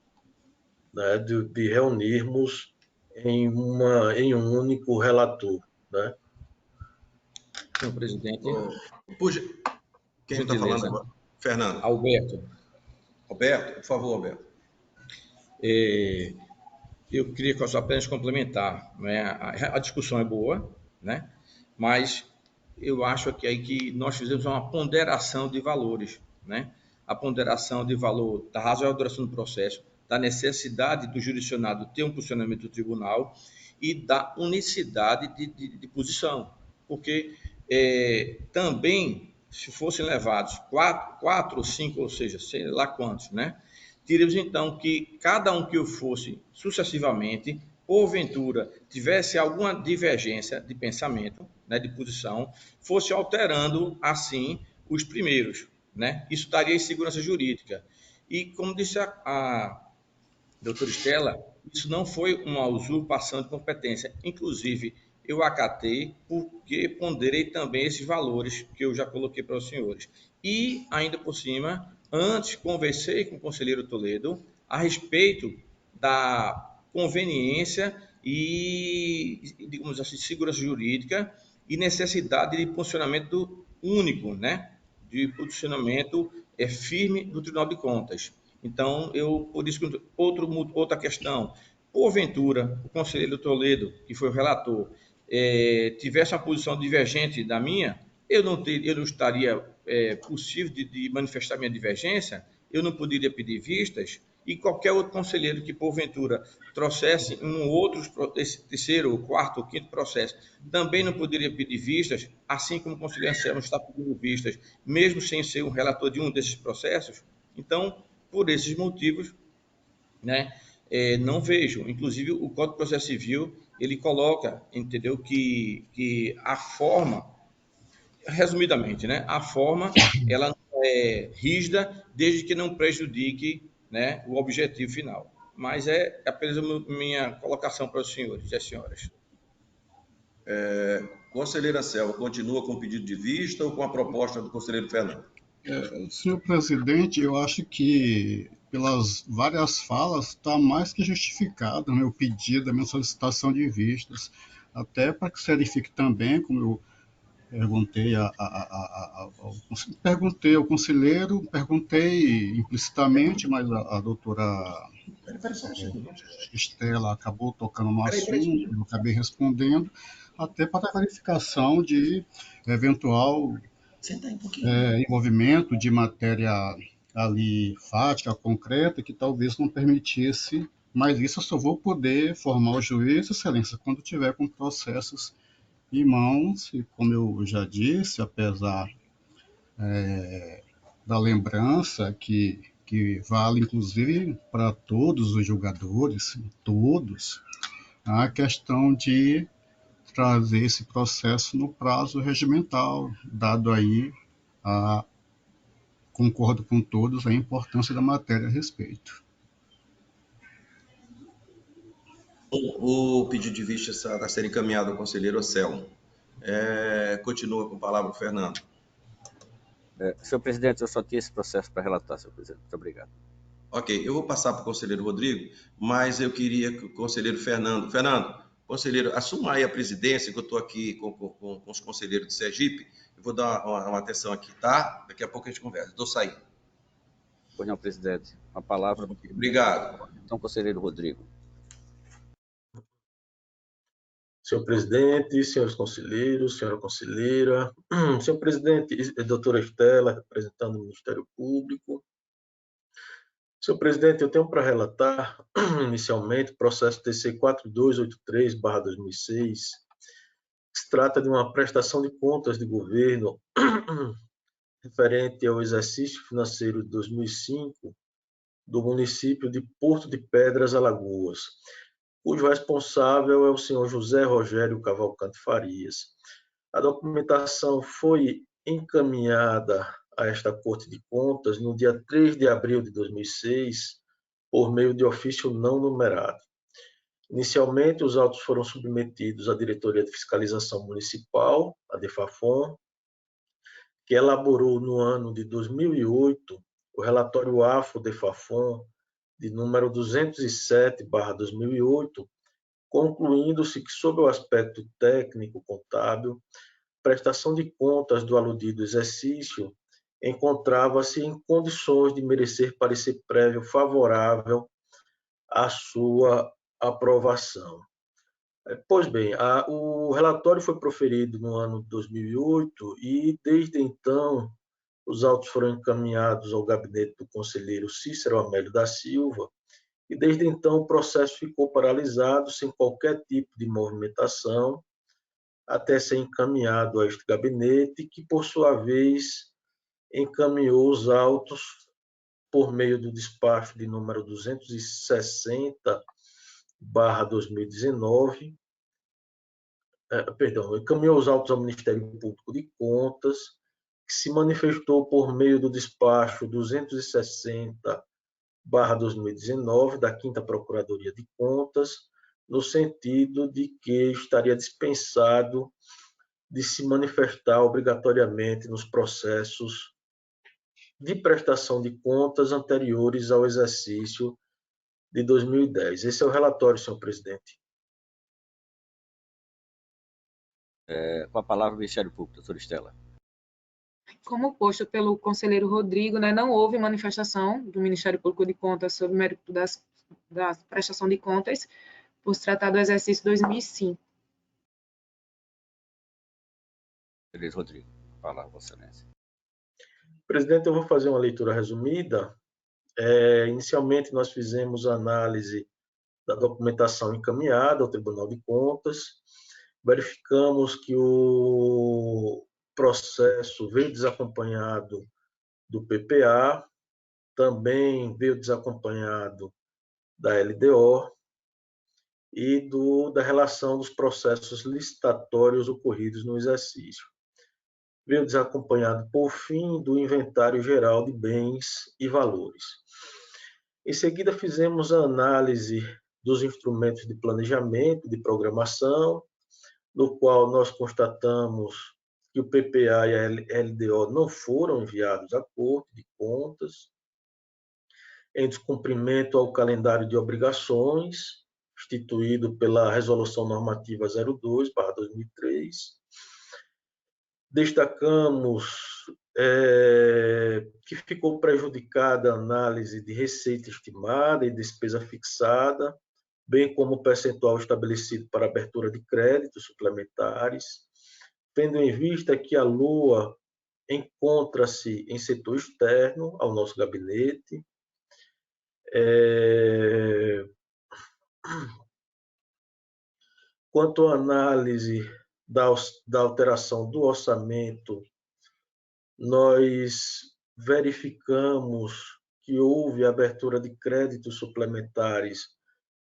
né, de reunirmos em um único relator, né? Senhor presidente. Puxa, quem está falando agora? Fernando. Alberto, por favor, Alberto. Eu queria só apenas complementar, né? A discussão é boa, né? Mas eu acho que nós fizemos uma ponderação de valores, né? A ponderação de valor da razoável duração do processo, da necessidade do jurisdicionado ter um posicionamento do tribunal e da unicidade de posição, porque também, se fossem levados 4 ou 5, ou seja, sei lá quantos, né? Teríamos então que cada um que o fosse sucessivamente porventura, tivesse alguma divergência de pensamento, né, de posição, fosse alterando, assim, os primeiros, né? Isso daria insegurança jurídica. E, como disse a doutora Estela, isso não foi uma usurpação de competência. Inclusive, eu acatei porque ponderei também esses valores que eu já coloquei para os senhores. E, ainda por cima, antes conversei com o conselheiro Toledo a respeito da conveniência e, digamos assim, segurança jurídica e necessidade de posicionamento único, né? De posicionamento firme do Tribunal de Contas. Então, por isso, outra questão, porventura, o conselheiro Toledo, que foi o relator, tivesse uma posição divergente da minha, eu não estaria possível de manifestar minha divergência, eu não poderia pedir vistas, e qualquer outro conselheiro que, porventura, trouxesse um outro, esse terceiro, quarto ou quinto processo, também não poderia pedir vistas, assim como o conselheiro Anselmo está pedindo vistas, mesmo sem ser um relator de um desses processos. Então, por esses motivos, né, não vejo. Inclusive, o Código de Processo Civil, ele coloca, entendeu, que a forma, resumidamente, né, a forma, ela não é rígida, desde que não prejudique, né, o objetivo final. Mas é apenas a minha colocação para os senhores e as senhoras. Conselheira Selva, continua com o pedido de vista ou com a proposta do conselheiro Fernando? Senhor presidente, eu acho que, pelas várias falas, está mais que justificado o meu pedido, a minha solicitação de vistas, até para que se verifique também, como eu perguntei ao conselheiro, perguntei implicitamente, mas a doutora Estela acabou tocando no assunto, eu acabei respondendo, até para a verificação de eventual envolvimento de matéria ali fática, concreta, que talvez não permitisse, mas isso eu só vou poder formar o juiz, excelência, quando tiver com processos em mãos, e como eu já disse, apesar da lembrança que vale inclusive para todos os jogadores, todos, a questão de trazer esse processo no prazo regimental, dado aí concordo com todos a importância da matéria a respeito. O pedido de vista está a ser encaminhado ao conselheiro Anselmo. Continua com a palavra o Fernando. Senhor presidente, eu só tinha esse processo para relatar, senhor presidente. Muito obrigado. Ok, eu vou passar para o conselheiro Rodrigo, mas eu queria que o conselheiro Fernando... Fernando, conselheiro, assuma aí a presidência, que eu estou aqui com os conselheiros de Sergipe. Eu vou dar uma atenção aqui, tá? Daqui a pouco a gente conversa. Estou saindo. Pois não, presidente. A palavra... Obrigado. Então, conselheiro Rodrigo. Senhor presidente, senhores conselheiros, senhora conselheira, senhor presidente, doutora Estela, representando o Ministério Público. Senhor presidente, eu tenho para relatar, inicialmente, o processo TC 4283/2006, que se trata de uma prestação de contas de governo referente ao exercício financeiro de 2005 do município de Porto de Pedras, Alagoas, cujo responsável é o senhor José Rogério Cavalcante Farias. A documentação foi encaminhada a esta Corte de Contas no dia 3 de abril de 2006, por meio de ofício não numerado. Inicialmente, os autos foram submetidos à Diretoria de Fiscalização Municipal, a DEFAFON, que elaborou no ano de 2008 o relatório AFO-DEFAFON de número 207/2008, concluindo-se que, sob o aspecto técnico-contábil, prestação de contas do aludido exercício encontrava-se em condições de merecer parecer prévio favorável à sua aprovação. Pois bem, o relatório foi proferido no ano de 2008 e, desde então, os autos foram encaminhados ao gabinete do conselheiro Cícero Amélio da Silva, e desde então o processo ficou paralisado, sem qualquer tipo de movimentação, até ser encaminhado a este gabinete, que, por sua vez, encaminhou os autos por meio do despacho de número 260 2019, encaminhou os autos ao Ministério Público de Contas, que se manifestou por meio do despacho 260/2019 da 5ª Procuradoria de Contas, no sentido de que estaria dispensado de se manifestar obrigatoriamente nos processos de prestação de contas anteriores ao exercício de 2010. Esse é o relatório, senhor presidente. Com a palavra o Ministério Público, doutora Estela. Como posto pelo conselheiro Rodrigo, né, não houve manifestação do Ministério Público de Contas sobre o mérito da prestação de contas, por se tratar do exercício 2005. Beleza, Rodrigo. Palavra, Vossa Excelência. Presidente, eu vou fazer uma leitura resumida. Inicialmente, nós fizemos a análise da documentação encaminhada ao Tribunal de Contas, verificamos que o processo veio desacompanhado do PPA, também veio desacompanhado da LDO e da relação dos processos licitatórios ocorridos no exercício. Veio desacompanhado, por fim, do inventário geral de bens e valores. Em seguida, fizemos a análise dos instrumentos de planejamento, de programação, no qual nós constatamos que o PPA e a LDO não foram enviados à Corte de Contas, em descumprimento ao calendário de obrigações, instituído pela Resolução Normativa 02/2003. Destacamos que ficou prejudicada a análise de receita estimada e despesa fixada, bem como o percentual estabelecido para abertura de créditos suplementares, tendo em vista que a LOA encontra-se em setor externo ao nosso gabinete. Quanto à análise da alteração do orçamento, nós verificamos que houve abertura de créditos suplementares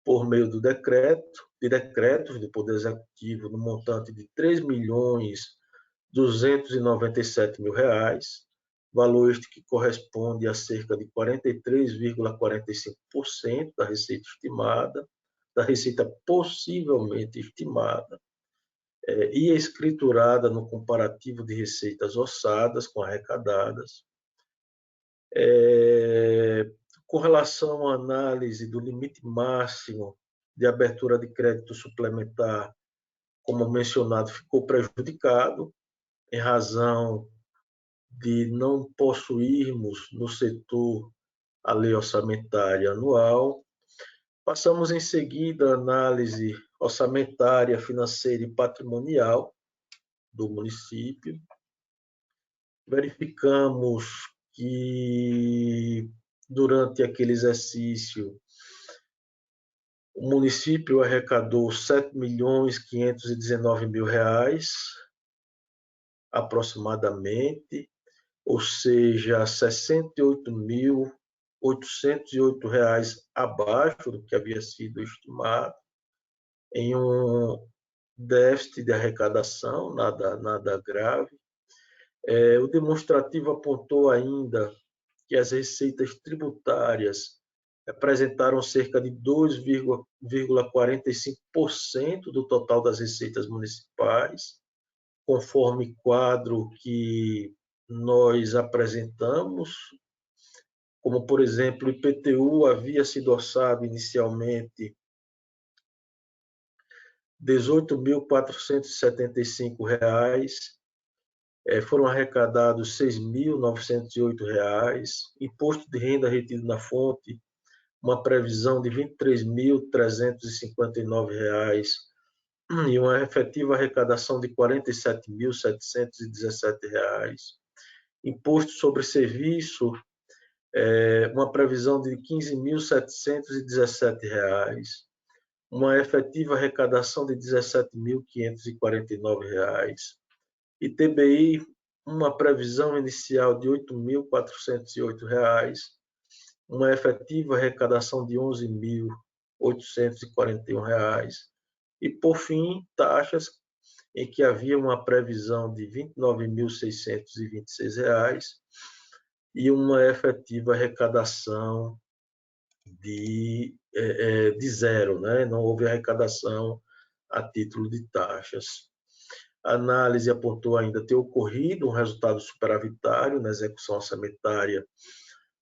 por meio de decretos do Poder Executivo no montante de R$ 3.297.000, valor este que corresponde a cerca de 43,45% da receita estimada, da receita possivelmente estimada, e escriturada no comparativo de receitas orçadas com arrecadadas. Com relação à análise do limite máximo de abertura de crédito suplementar, como mencionado, ficou prejudicado em razão de não possuirmos no setor a lei orçamentária anual. Passamos em seguida a análise orçamentária, financeira e patrimonial do município. Verificamos que durante aquele exercício o município arrecadou R$ 7.519.000 aproximadamente, ou seja, R$ 68.808 abaixo do que havia sido estimado, em um déficit de arrecadação, nada grave. O demonstrativo apontou ainda que as receitas tributárias representaram cerca de 2,45% do total das receitas municipais, conforme quadro que nós apresentamos, como, por exemplo, o IPTU havia sido orçado inicialmente R$ 18.475, foram arrecadados R$ 6.908, imposto de renda retido na fonte, uma previsão de R$ 23.359 e uma efetiva arrecadação de R$ 47.717. Imposto sobre serviço, uma previsão de R$ 15.717, uma efetiva arrecadação de R$ 17.549. ITBI, uma previsão inicial de R$ 8.408, uma efetiva arrecadação de R$ R$ E, por fim, taxas em que havia uma previsão de R$ 29.626 e uma efetiva arrecadação de zero, né? Não houve arrecadação a título de taxas. A análise apontou ainda ter ocorrido um resultado superavitário na execução orçamentária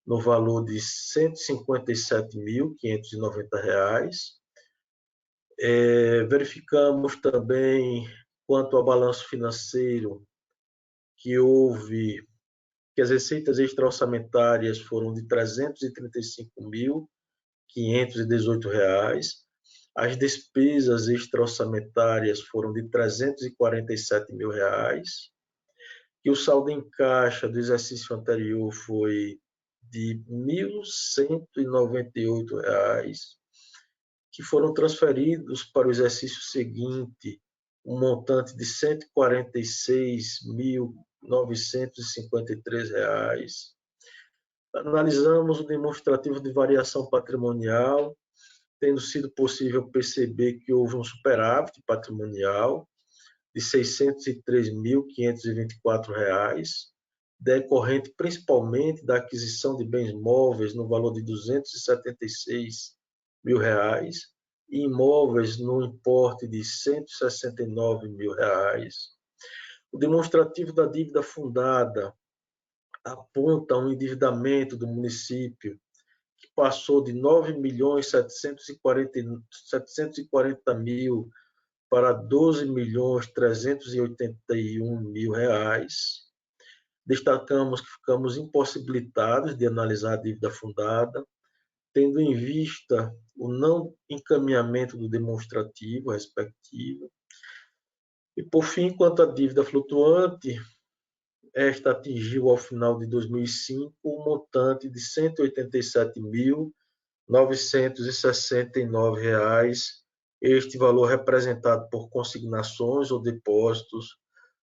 no valor de R$ 157.590. Verificamos também, quanto ao balanço financeiro, que as receitas extra-orçamentárias foram de R$ 335.518, as despesas extra-orçamentárias foram de R$ 347.000, e o saldo em caixa do exercício anterior foi de R$ 1.198, que foram transferidos para o exercício seguinte um montante de R$ 146.953. Analisamos o demonstrativo de variação patrimonial, tendo sido possível perceber que houve um superávit patrimonial de R$ 603.524, decorrente principalmente da aquisição de bens móveis no valor de R$ 276.000 e imóveis no importe de R$ 169.000. O demonstrativo da dívida fundada aponta um endividamento do município que passou de R$ 9.740.000 para R$ 12.381.000. Destacamos que ficamos impossibilitados de analisar a dívida fundada, tendo em vista o não encaminhamento do demonstrativo respectivo. E, por fim, quanto à dívida flutuante, esta atingiu, ao final de 2005, um montante de R$ 187.969, este valor representado por consignações ou depósitos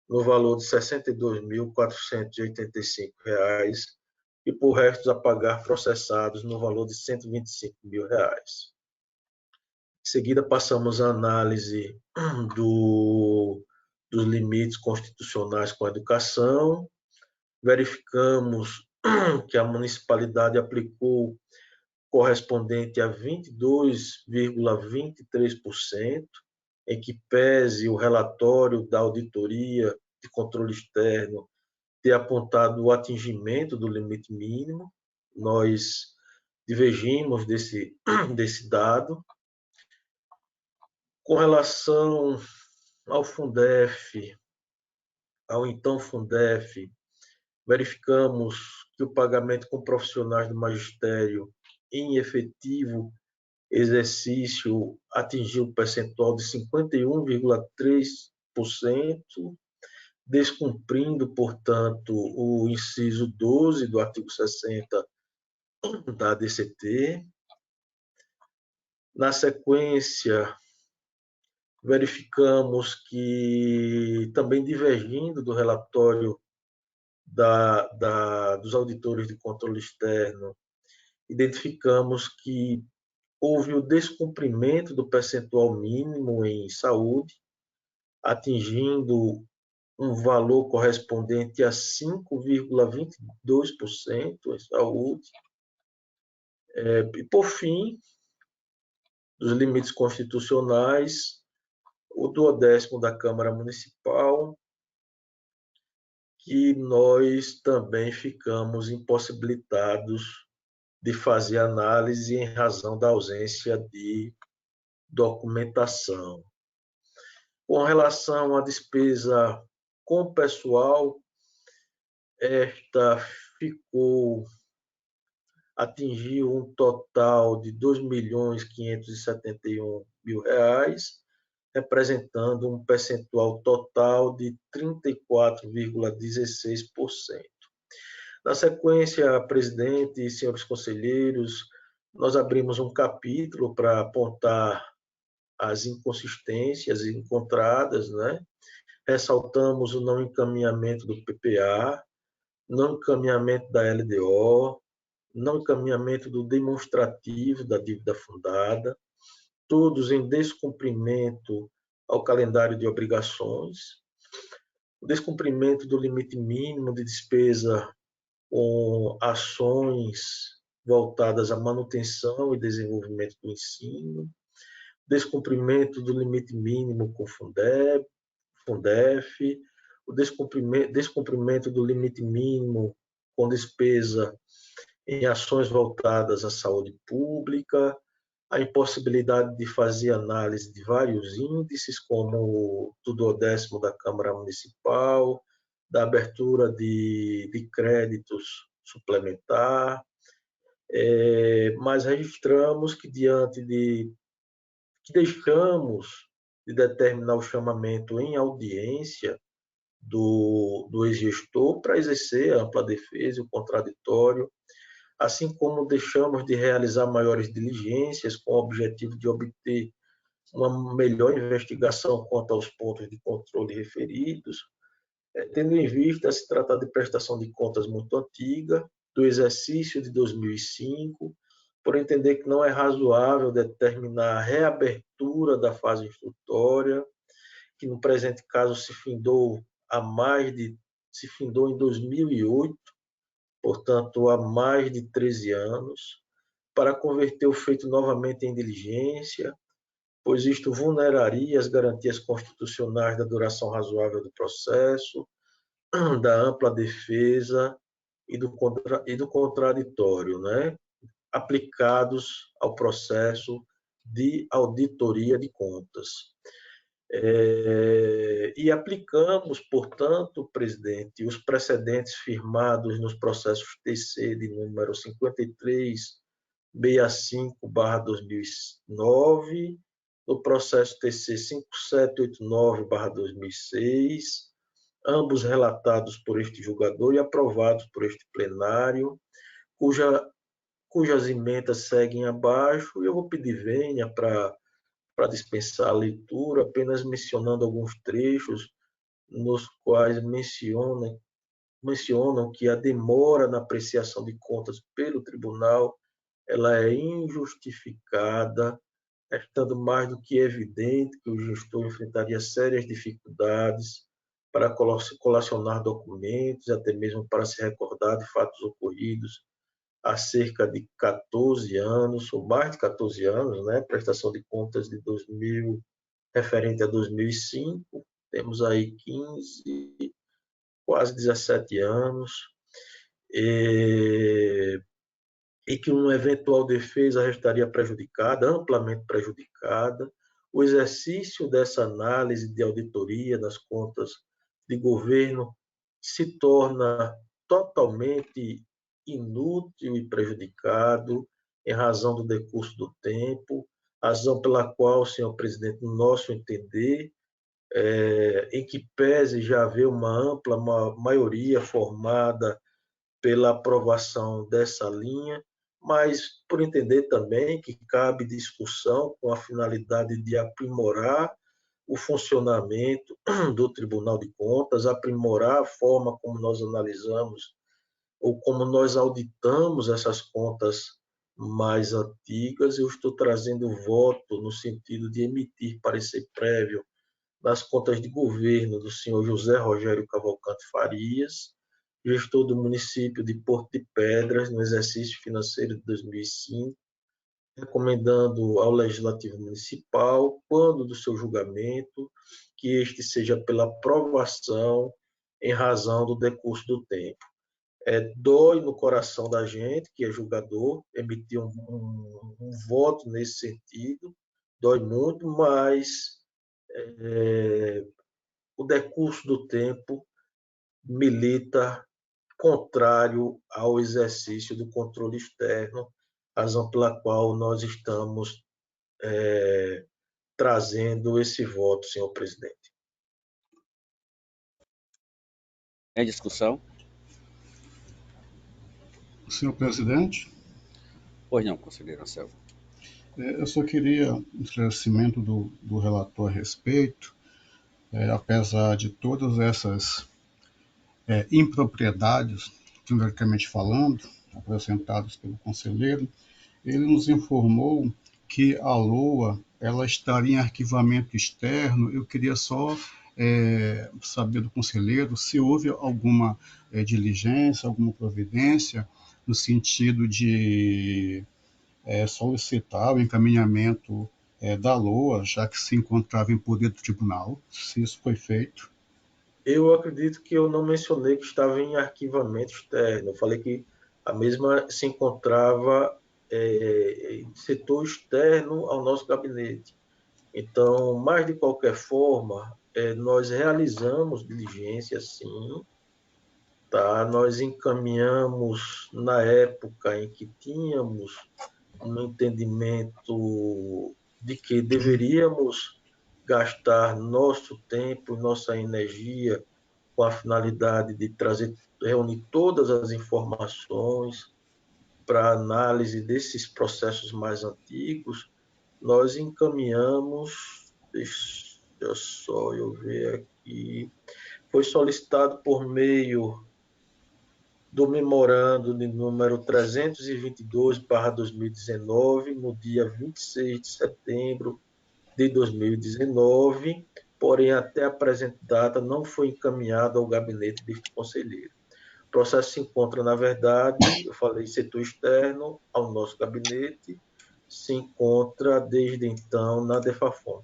no valor de R$ 62.485 e por restos a pagar processados no valor de R$ 125.000. Em seguida, passamos à análise dos limites constitucionais com a educação. Verificamos que a municipalidade aplicou correspondente a 22,23%, em que pese o relatório da auditoria de controle externo ter apontado o atingimento do limite mínimo. Nós divergimos desse dado. Com relação ao Fundef, ao então Fundef, verificamos que o pagamento com profissionais do magistério em efetivo exercício atingiu o percentual de 51,3%, descumprindo, portanto, o inciso 12 do artigo 60 da ADCT. Na sequência, verificamos que, também divergindo do relatório dos auditores de controle externo, identificamos que houve o descumprimento do percentual mínimo em saúde, atingindo um valor correspondente a 5,22% em saúde. E, por fim, dos limites constitucionais, o 12º da Câmara Municipal, que nós também ficamos impossibilitados de fazer análise em razão da ausência de documentação. Com relação à despesa com pessoal, esta atingiu um total de R$ 2.571.000, representando um percentual total de 34,16%. Na sequência, presidente e senhores conselheiros, nós abrimos um capítulo para apontar as inconsistências encontradas, né? Ressaltamos o não encaminhamento do PPA, não encaminhamento da LDO, não encaminhamento do demonstrativo da dívida fundada, todos em descumprimento ao calendário de obrigações, o descumprimento do limite mínimo de despesa com ações voltadas à manutenção e desenvolvimento do ensino, descumprimento do limite mínimo com Fundeb, Fundef, o descumprimento do limite mínimo com despesa em ações voltadas à saúde pública, a impossibilidade de fazer análise de vários índices, como do 10º da Câmara Municipal, da abertura de créditos suplementar, mas registramos que que deixamos de determinar o chamamento em audiência do ex-gestor para exercer a ampla defesa e o contraditório, assim como deixamos de realizar maiores diligências com o objetivo de obter uma melhor investigação quanto aos pontos de controle referidos, tendo em vista se tratar de prestação de contas muito antiga, do exercício de 2005, por entender que não é razoável determinar a reabertura da fase instrutória, que no presente caso se findou em 2008, portanto há mais de 13 anos, para converter o feito novamente em diligência, pois isto vulneraria as garantias constitucionais da duração razoável do processo, da ampla defesa e do contraditório, né, aplicados ao processo de auditoria de contas. E aplicamos, portanto, presidente, os precedentes firmados nos processos TC de número 5365/2009, no processo TC 5789/2006, ambos relatados por este julgador e aprovados por este plenário, cujas emendas seguem abaixo, e eu vou pedir vênia para dispensar a leitura, apenas mencionando alguns trechos nos quais mencionam que a demora na apreciação de contas pelo tribunal ela é injustificada, estando mais do que evidente que o gestor enfrentaria sérias dificuldades para colacionar documentos, até mesmo para se recordar de fatos ocorridos há cerca de 14 anos, ou mais de 14 anos, né? Prestação de contas de 2000, referente a 2005, temos aí 15, quase 17 anos, e que uma eventual defesa restaria prejudicada, amplamente prejudicada. O exercício dessa análise de auditoria das contas de governo se torna totalmente inútil e prejudicado em razão do decurso do tempo, razão pela qual, senhor presidente, no nosso entender, em que pese já haver uma ampla maioria formada pela aprovação dessa linha, mas por entender também que cabe discussão com a finalidade de aprimorar o funcionamento do Tribunal de Contas, aprimorar a forma como nós analisamos ou como nós auditamos essas contas mais antigas. Eu estou trazendo voto no sentido de emitir parecer prévio nas contas de governo do senhor José Rogério Cavalcante Farias, gestor do município de Porto de Pedras, no exercício financeiro de 2005, recomendando ao Legislativo Municipal, quando do seu julgamento, que este seja pela aprovação em razão do decurso do tempo. Dói no coração da gente, que é julgador, emitir um voto nesse sentido, dói muito, mas o decurso do tempo milita contrário ao exercício do controle externo, razão pela qual nós estamos trazendo esse voto, senhor presidente. Em discussão? Senhor presidente? Pois não, conselheiro Anselmo. Eu só queria um esclarecimento do relator a respeito, apesar de todas essas impropriedades, teoricamente falando, apresentadas pelo conselheiro, ele nos informou que a LOA ela estaria em arquivamento externo. Eu queria só saber do conselheiro se houve alguma diligência, alguma providência no sentido de solicitar o encaminhamento da LOA, já que se encontrava em poder do tribunal, se isso foi feito. Eu acredito que eu não mencionei que estava em arquivamento externo. Eu falei que a mesma se encontrava em setor externo ao nosso gabinete. Então, mas de qualquer forma, nós realizamos diligência, sim, tá? Nós encaminhamos na época em que tínhamos um entendimento de que deveríamos gastar nosso tempo, nossa energia com a finalidade de reunir todas as informações para análise desses processos mais antigos. Nós encaminhamos, deixa só eu ver aqui, foi solicitado por meio do memorando de número 322/2019, no dia 26 de setembro de 2019, porém até a presente data não foi encaminhado ao gabinete deste conselheiro. O processo se encontra, na verdade, eu falei setor externo ao nosso gabinete, se encontra desde então na DEFAFON.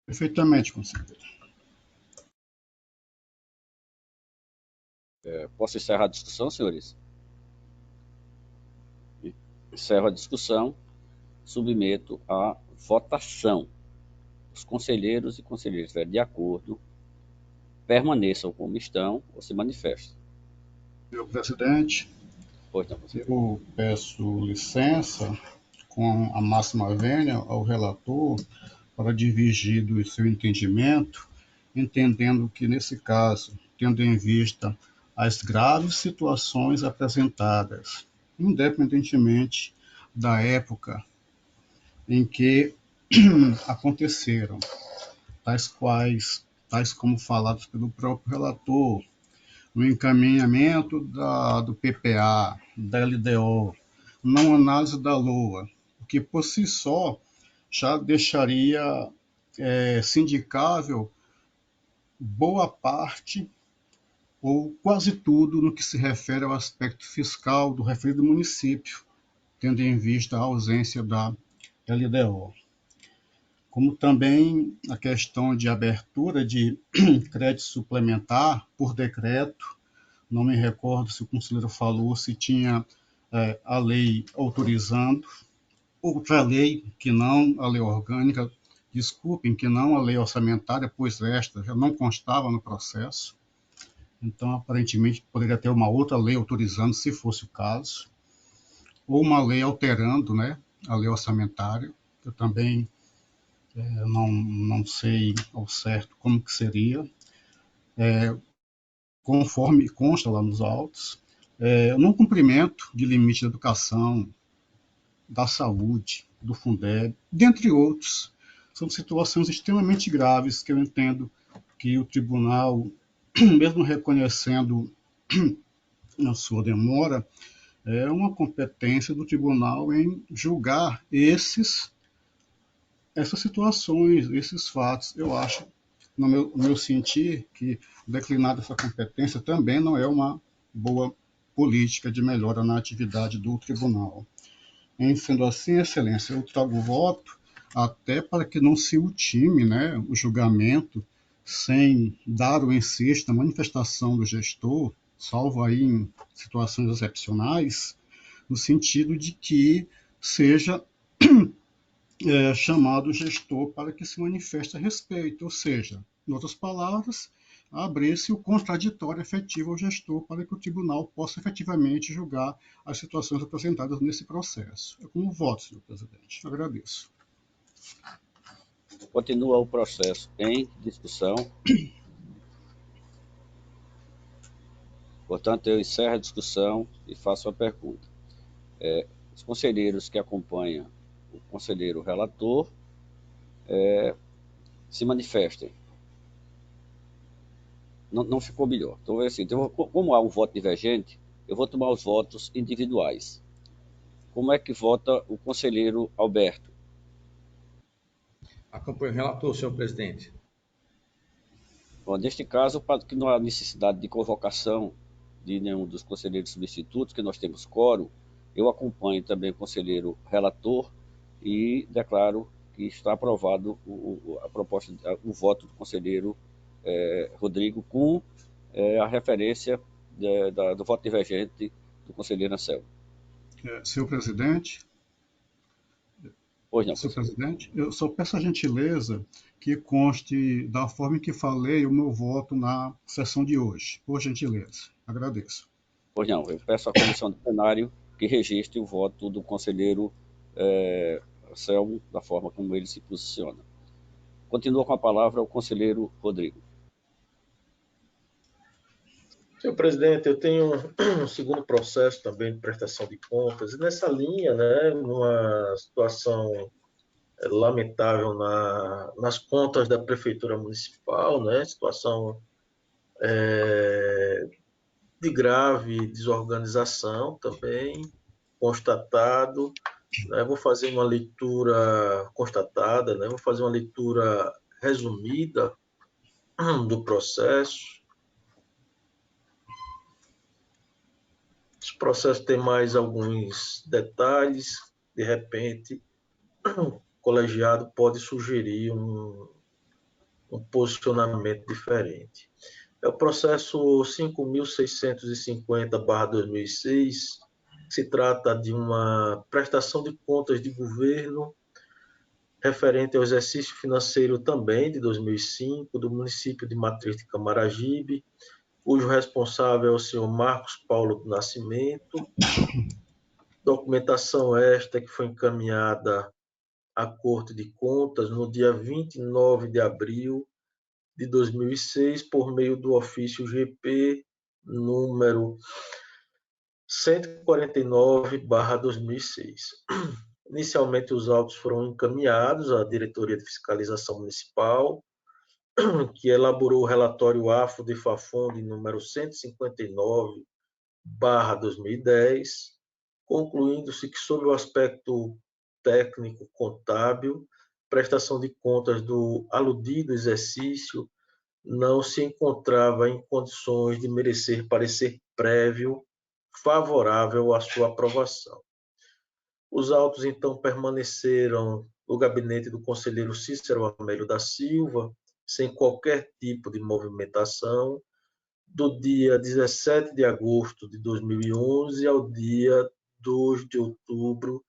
Perfeitamente, conselheiro. Posso encerrar a discussão, senhores? Encerro a discussão, submeto à votação. Os conselheiros e conselheiras estiverem de acordo, permaneçam como estão ou se manifestem. Senhor presidente, Pois não, conselheiro. eu peço licença, com a máxima vênia, ao relator para divergir do seu entendimento, entendendo que, nesse caso, tendo em vista as graves situações apresentadas, independentemente da época em que aconteceram, tais como falados pelo próprio relator, no encaminhamento do PPA, da LDO, não análise da LOA, o que por si só já deixaria sindicável boa parte ou quase tudo no que se refere ao aspecto fiscal do referido município, tendo em vista a ausência da LDO. Como também a questão de abertura de crédito suplementar por decreto. Não me recordo se o conselheiro falou se tinha a lei autorizando, outra lei que não a lei orgânica, desculpem, que não a lei orçamentária, pois esta já não constava no processo. Então, aparentemente, poderia ter uma outra lei autorizando, se fosse o caso, ou uma lei alterando, né, a lei orçamentária. Eu também não sei ao certo como que seria. Conforme consta lá nos autos, não cumprimento de limite da educação, da saúde, do Fundeb, dentre outros. São situações extremamente graves que eu entendo que o tribunal, mesmo reconhecendo a sua demora, é uma competência do tribunal em julgar essas situações, esses fatos. Eu acho, no meu sentir, que declinar essa competência também não é uma boa política de melhora na atividade do tribunal. Em sendo assim, excelência, eu trago o voto até para que não se ultime, né, o julgamento sem dar o insisto na manifestação do gestor, salvo aí em situações excepcionais, no sentido de que seja chamado o gestor para que se manifeste a respeito, ou seja, em outras palavras, abrir-se o contraditório efetivo ao gestor para que o tribunal possa efetivamente julgar as situações apresentadas nesse processo. É como voto, senhor presidente. Agradeço. Continua o processo em discussão. Portanto, eu encerro a discussão e faço a pergunta. Os conselheiros que acompanham o conselheiro relator se manifestem. Não ficou melhor. Então, assim, como há um voto divergente, eu vou tomar os votos individuais. como é que vota o conselheiro Alberto? Acompanho o relator, senhor presidente. Bom, neste caso, para que não há necessidade de convocação de nenhum dos conselheiros substitutos, que nós temos quórum, eu acompanho também o conselheiro relator e declaro que está aprovado a proposta, o voto do conselheiro Rodrigo, com a referência do voto divergente do conselheiro Anselmo. Senhor presidente, Pois não, senhor conselheiro. presidente, eu só peço a gentileza que conste da forma em que falei o meu voto na sessão de hoje. Por gentileza, agradeço. Pois não, eu peço à comissão do plenário que registre o voto do conselheiro Anselmo da forma como ele se posiciona. Continua com a palavra o conselheiro Rodrigo. Senhor presidente, eu tenho um segundo processo também de prestação de contas, e nessa linha, né, uma situação lamentável nas contas da Prefeitura Municipal, né, situação de grave desorganização também, constatado, né, vou fazer uma leitura constatada, né, vou fazer uma leitura resumida do processo. Esse processo tem mais alguns detalhes, de repente, o colegiado pode sugerir um posicionamento diferente. É o processo 5.650/2006, se trata de uma prestação de contas de governo referente ao exercício financeiro também de 2005, do município de Matriz de Camaragibe, cujo responsável é o senhor Marcos Paulo do Nascimento. Documentação esta que foi encaminhada à Corte de Contas no dia 29 de abril de 2006, por meio do ofício GP número 149/2006. Inicialmente, os autos foram encaminhados à Diretoria de Fiscalização Municipal, que elaborou o relatório AFO-DEFAFOND número 159/2010, concluindo-se que, sob o aspecto técnico contábil, prestação de contas do aludido exercício não se encontrava em condições de merecer parecer prévio favorável à sua aprovação. Os autos, então, permaneceram no gabinete do conselheiro Cícero Amélio da Silva, sem qualquer tipo de movimentação, do dia 17 de agosto de 2011 ao dia 2 de outubro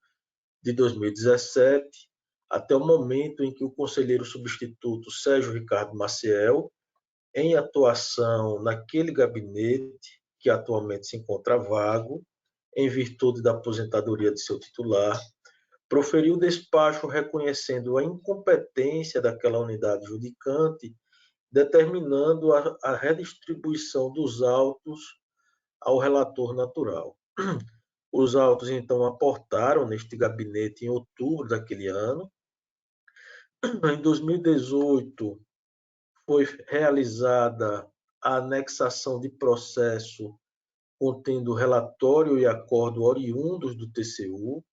de 2017, até o momento em que o conselheiro substituto Sérgio Ricardo Maciel, em atuação naquele gabinete, que atualmente se encontra vago, em virtude da aposentadoria de seu titular, proferiu despacho reconhecendo a incompetência daquela unidade judicante, determinando a redistribuição dos autos ao relator natural. Os autos, então, aportaram neste gabinete em outubro daquele ano. Em 2018, foi realizada a anexação de processo contendo relatório e acordo oriundos do TCU,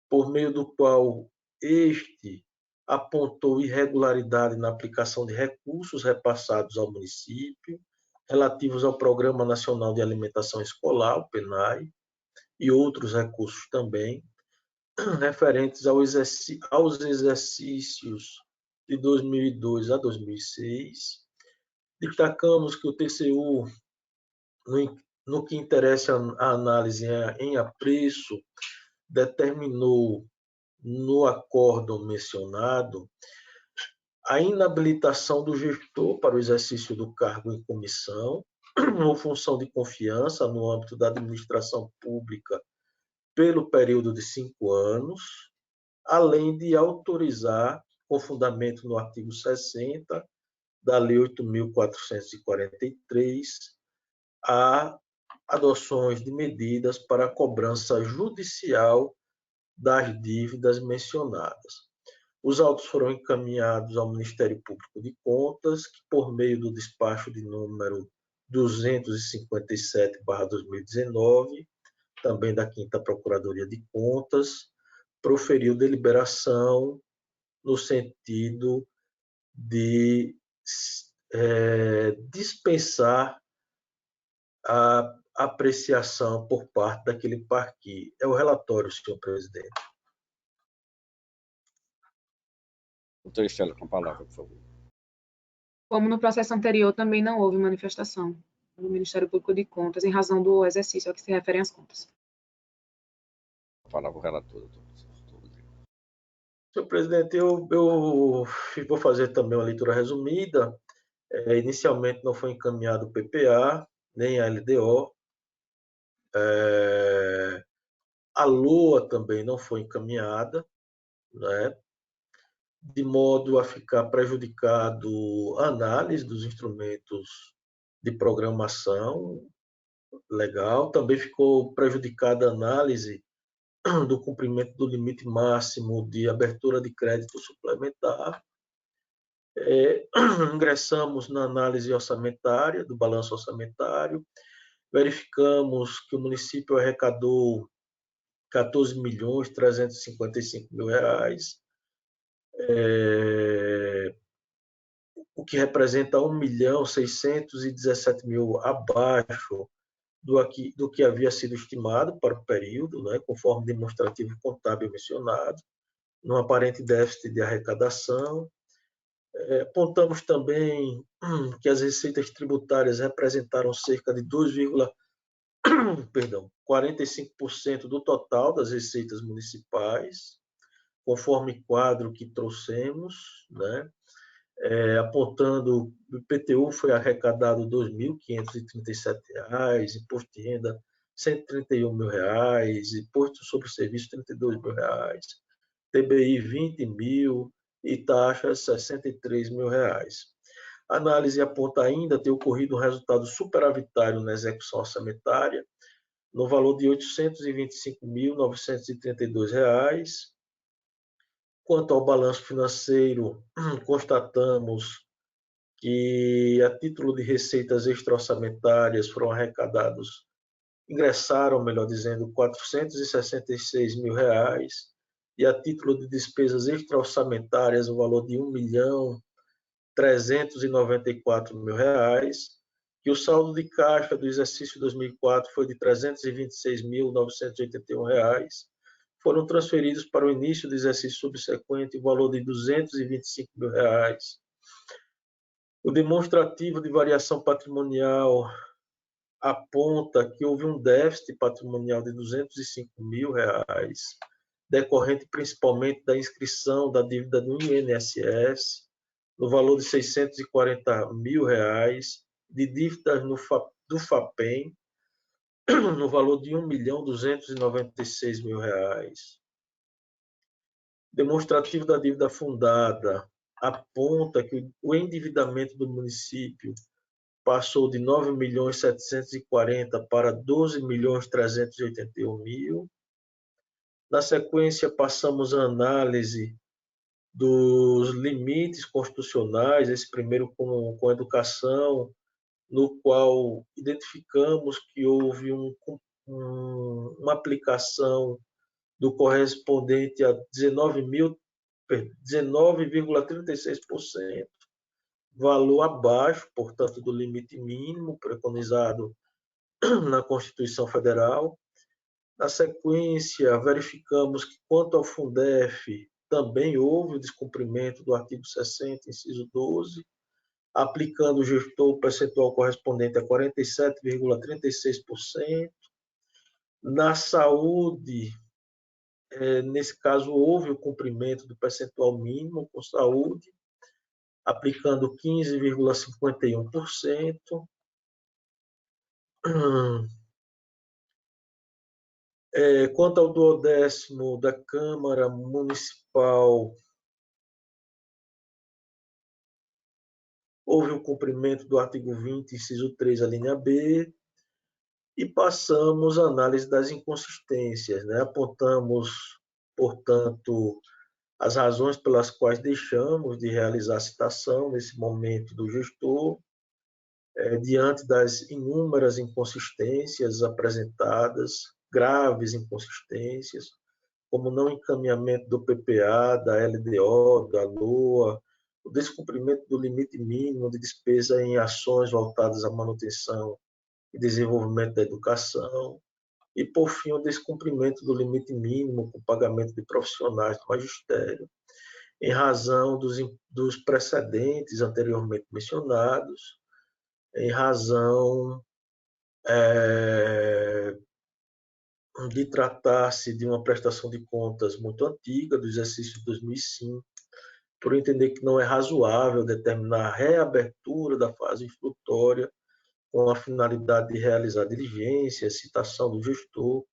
por meio do qual este apontou irregularidade na aplicação de recursos repassados ao município, relativos ao Programa Nacional de Alimentação Escolar, o PNAE, e outros recursos também, referentes aos exercícios de 2002 a 2006. Destacamos que o TCU, no que interessa a análise em apreço, determinou no acórdão mencionado a inabilitação do gestor para o exercício do cargo em comissão ou função de confiança no âmbito da administração pública pelo período de 5 anos, além de autorizar, com fundamento no artigo 60 da Lei 8.443, a adoções de medidas para a cobrança judicial das dívidas mencionadas. Os autos foram encaminhados ao Ministério Público de Contas, que, por meio do despacho de número 257/2019, também da 5ª Procuradoria de Contas, proferiu deliberação no sentido de dispensar a apreciação por parte daquele parquinho. É o relatório, senhor presidente. Doutor Estela, com a palavra, por favor. Como no processo anterior, também não houve manifestação do Ministério Público de Contas em razão do exercício a que se referem as contas. A palavra ao relator, doutor. Senhor presidente, eu vou fazer também uma leitura resumida. Inicialmente não foi encaminhado o PPA, nem a LDO. A LOA também não foi encaminhada, né? De modo a ficar prejudicado a análise dos instrumentos de programação legal. Também ficou prejudicada a análise do cumprimento do limite máximo de abertura de crédito suplementar. Ingressamos na análise orçamentária, do balanço orçamentário, verificamos que o município arrecadou R$14.355.000, o que representa 1.617.000 abaixo do que havia sido estimado para o período, né, conforme demonstrativo contábil mencionado, num aparente déficit de arrecadação. Apontamos também que as receitas tributárias representaram cerca de 45% do total das receitas municipais, conforme quadro que trouxemos, né? Apontando que o IPTU foi arrecadado R$ 2.537, imposto de renda R$ 131.000, imposto sobre serviço R$ 32.000, TBI R$ 20.000 e taxas R$ 63.000. A análise aponta ainda ter ocorrido um resultado superavitário na execução orçamentária, no valor de R$ 825.932. Quanto ao balanço financeiro, constatamos que, a título de receitas extra-orçamentárias, ingressaram, melhor dizendo, R$ 466.000, e a título de despesas extra-orçamentárias, o valor de R$ 1.394.000, que o saldo de caixa do exercício 2004 foi de R$ 326.981, foram transferidos para o início do exercício subsequente o valor de R$ 225.000. O demonstrativo de variação patrimonial aponta que houve um déficit patrimonial de R$ 205.000, decorrente principalmente da inscrição da dívida do INSS, no valor de R$ 640.000, de dívidas do FAPEM, no valor de R$ 1.296.000. Demonstrativo da dívida fundada aponta que o endividamento do município passou de 9.740.000 para 12.381.000. Na sequência, passamos a análise dos limites constitucionais, esse primeiro com educação, no qual identificamos que houve uma aplicação do correspondente a 19,36%, valor abaixo, portanto, do limite mínimo preconizado na Constituição Federal. Na sequência, verificamos que, quanto ao Fundef, também houve o descumprimento do artigo 60, inciso 12, aplicando o gestor percentual correspondente a 47,36%. Na saúde, nesse caso, houve o cumprimento do percentual mínimo com saúde, aplicando 15,51%. Quanto ao duodécimo da Câmara Municipal, houve o cumprimento do artigo 20, inciso 3, a linha B, e passamos a análise das inconsistências, né? Apontamos, portanto, as razões pelas quais deixamos de realizar a citação nesse momento do gestor, diante das inúmeras inconsistências apresentadas graves inconsistências, como não encaminhamento do PPA, da LDO, da LOA, o descumprimento do limite mínimo de despesa em ações voltadas à manutenção e desenvolvimento da educação, e, por fim, o descumprimento do limite mínimo com pagamento de profissionais do magistério, em razão dos precedentes anteriormente mencionados, em razão de tratar-se de uma prestação de contas muito antiga, do exercício de 2005, por entender que não é razoável determinar a reabertura da fase instrutória com a finalidade de realizar diligência, citação do gestor,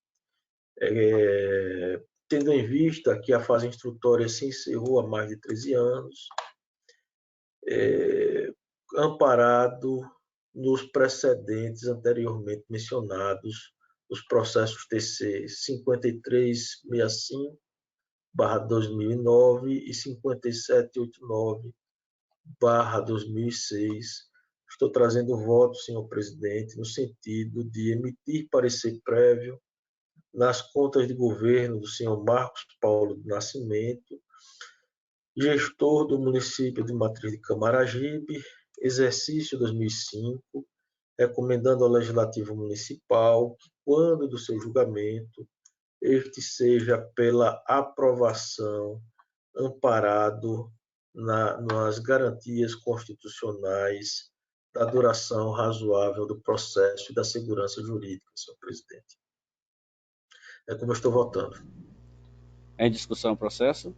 tendo em vista que a fase instrutória se encerrou há mais de 13 anos, amparado nos precedentes anteriormente mencionados, os processos TC 5365/2009 e 5789/2006. Estou trazendo voto, senhor presidente, no sentido de emitir parecer prévio nas contas de governo do senhor Marcos Paulo do Nascimento, gestor do município de Matriz de Camaragibe, exercício 2005, recomendando ao Legislativo Municipal que, quando do seu julgamento, este seja pela aprovação amparado nas garantias constitucionais da duração razoável do processo e da segurança jurídica, senhor presidente. É como eu estou votando. Em discussão o processo?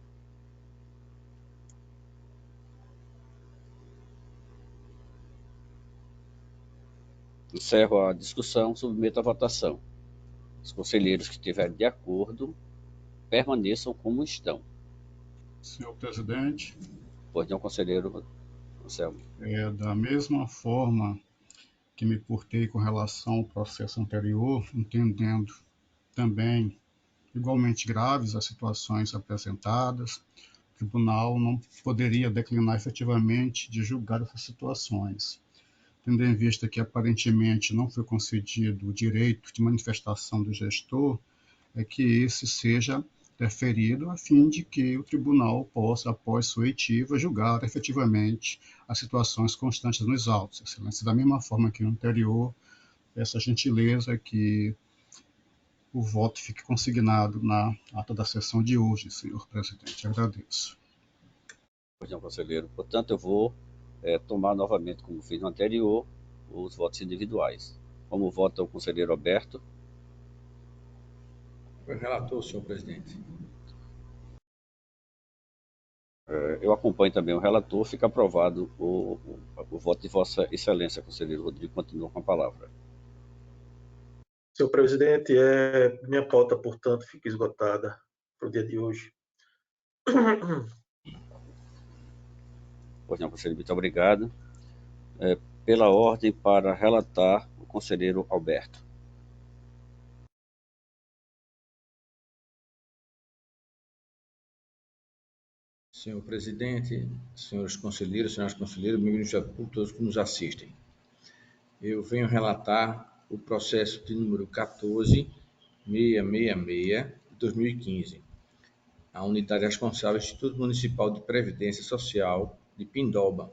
Encerro a discussão, submeto à votação. Os conselheiros que estiverem de acordo permaneçam como estão. Senhor presidente. Pois não, conselheiro Anselmo. Da mesma forma que me portei com relação ao processo anterior, entendendo também igualmente graves as situações apresentadas, o tribunal não poderia declinar efetivamente de julgar essas situações, tendo em vista que aparentemente não foi concedido o direito de manifestação do gestor, é que esse seja deferido a fim de que o tribunal possa, após sua oitiva, julgar efetivamente as situações constantes nos autos. Excelência, da mesma forma que no anterior, essa gentileza que o voto fique consignado na ata da sessão de hoje, senhor presidente. Agradeço. Pois não, conselheiro. Portanto, eu vou tomar novamente, como fiz no anterior, os votos individuais. Como vota o conselheiro Alberto? O relator, senhor presidente. Eu acompanho também o relator. Fica aprovado o voto de Vossa Excelência, conselheiro Rodrigo. Continua com a palavra. Senhor presidente, minha pauta, portanto, fica esgotada para o dia de hoje. Pois não, conselheiro, muito obrigado. Pela ordem, para relatar o conselheiro Alberto. Senhor presidente, senhores conselheiros, senhoras conselheiras, ministros públicos, todos que nos assistem. Eu venho relatar o processo de número 14666 de 2015. A unidade responsável é o Instituto Municipal de Previdência Social de Pindoba.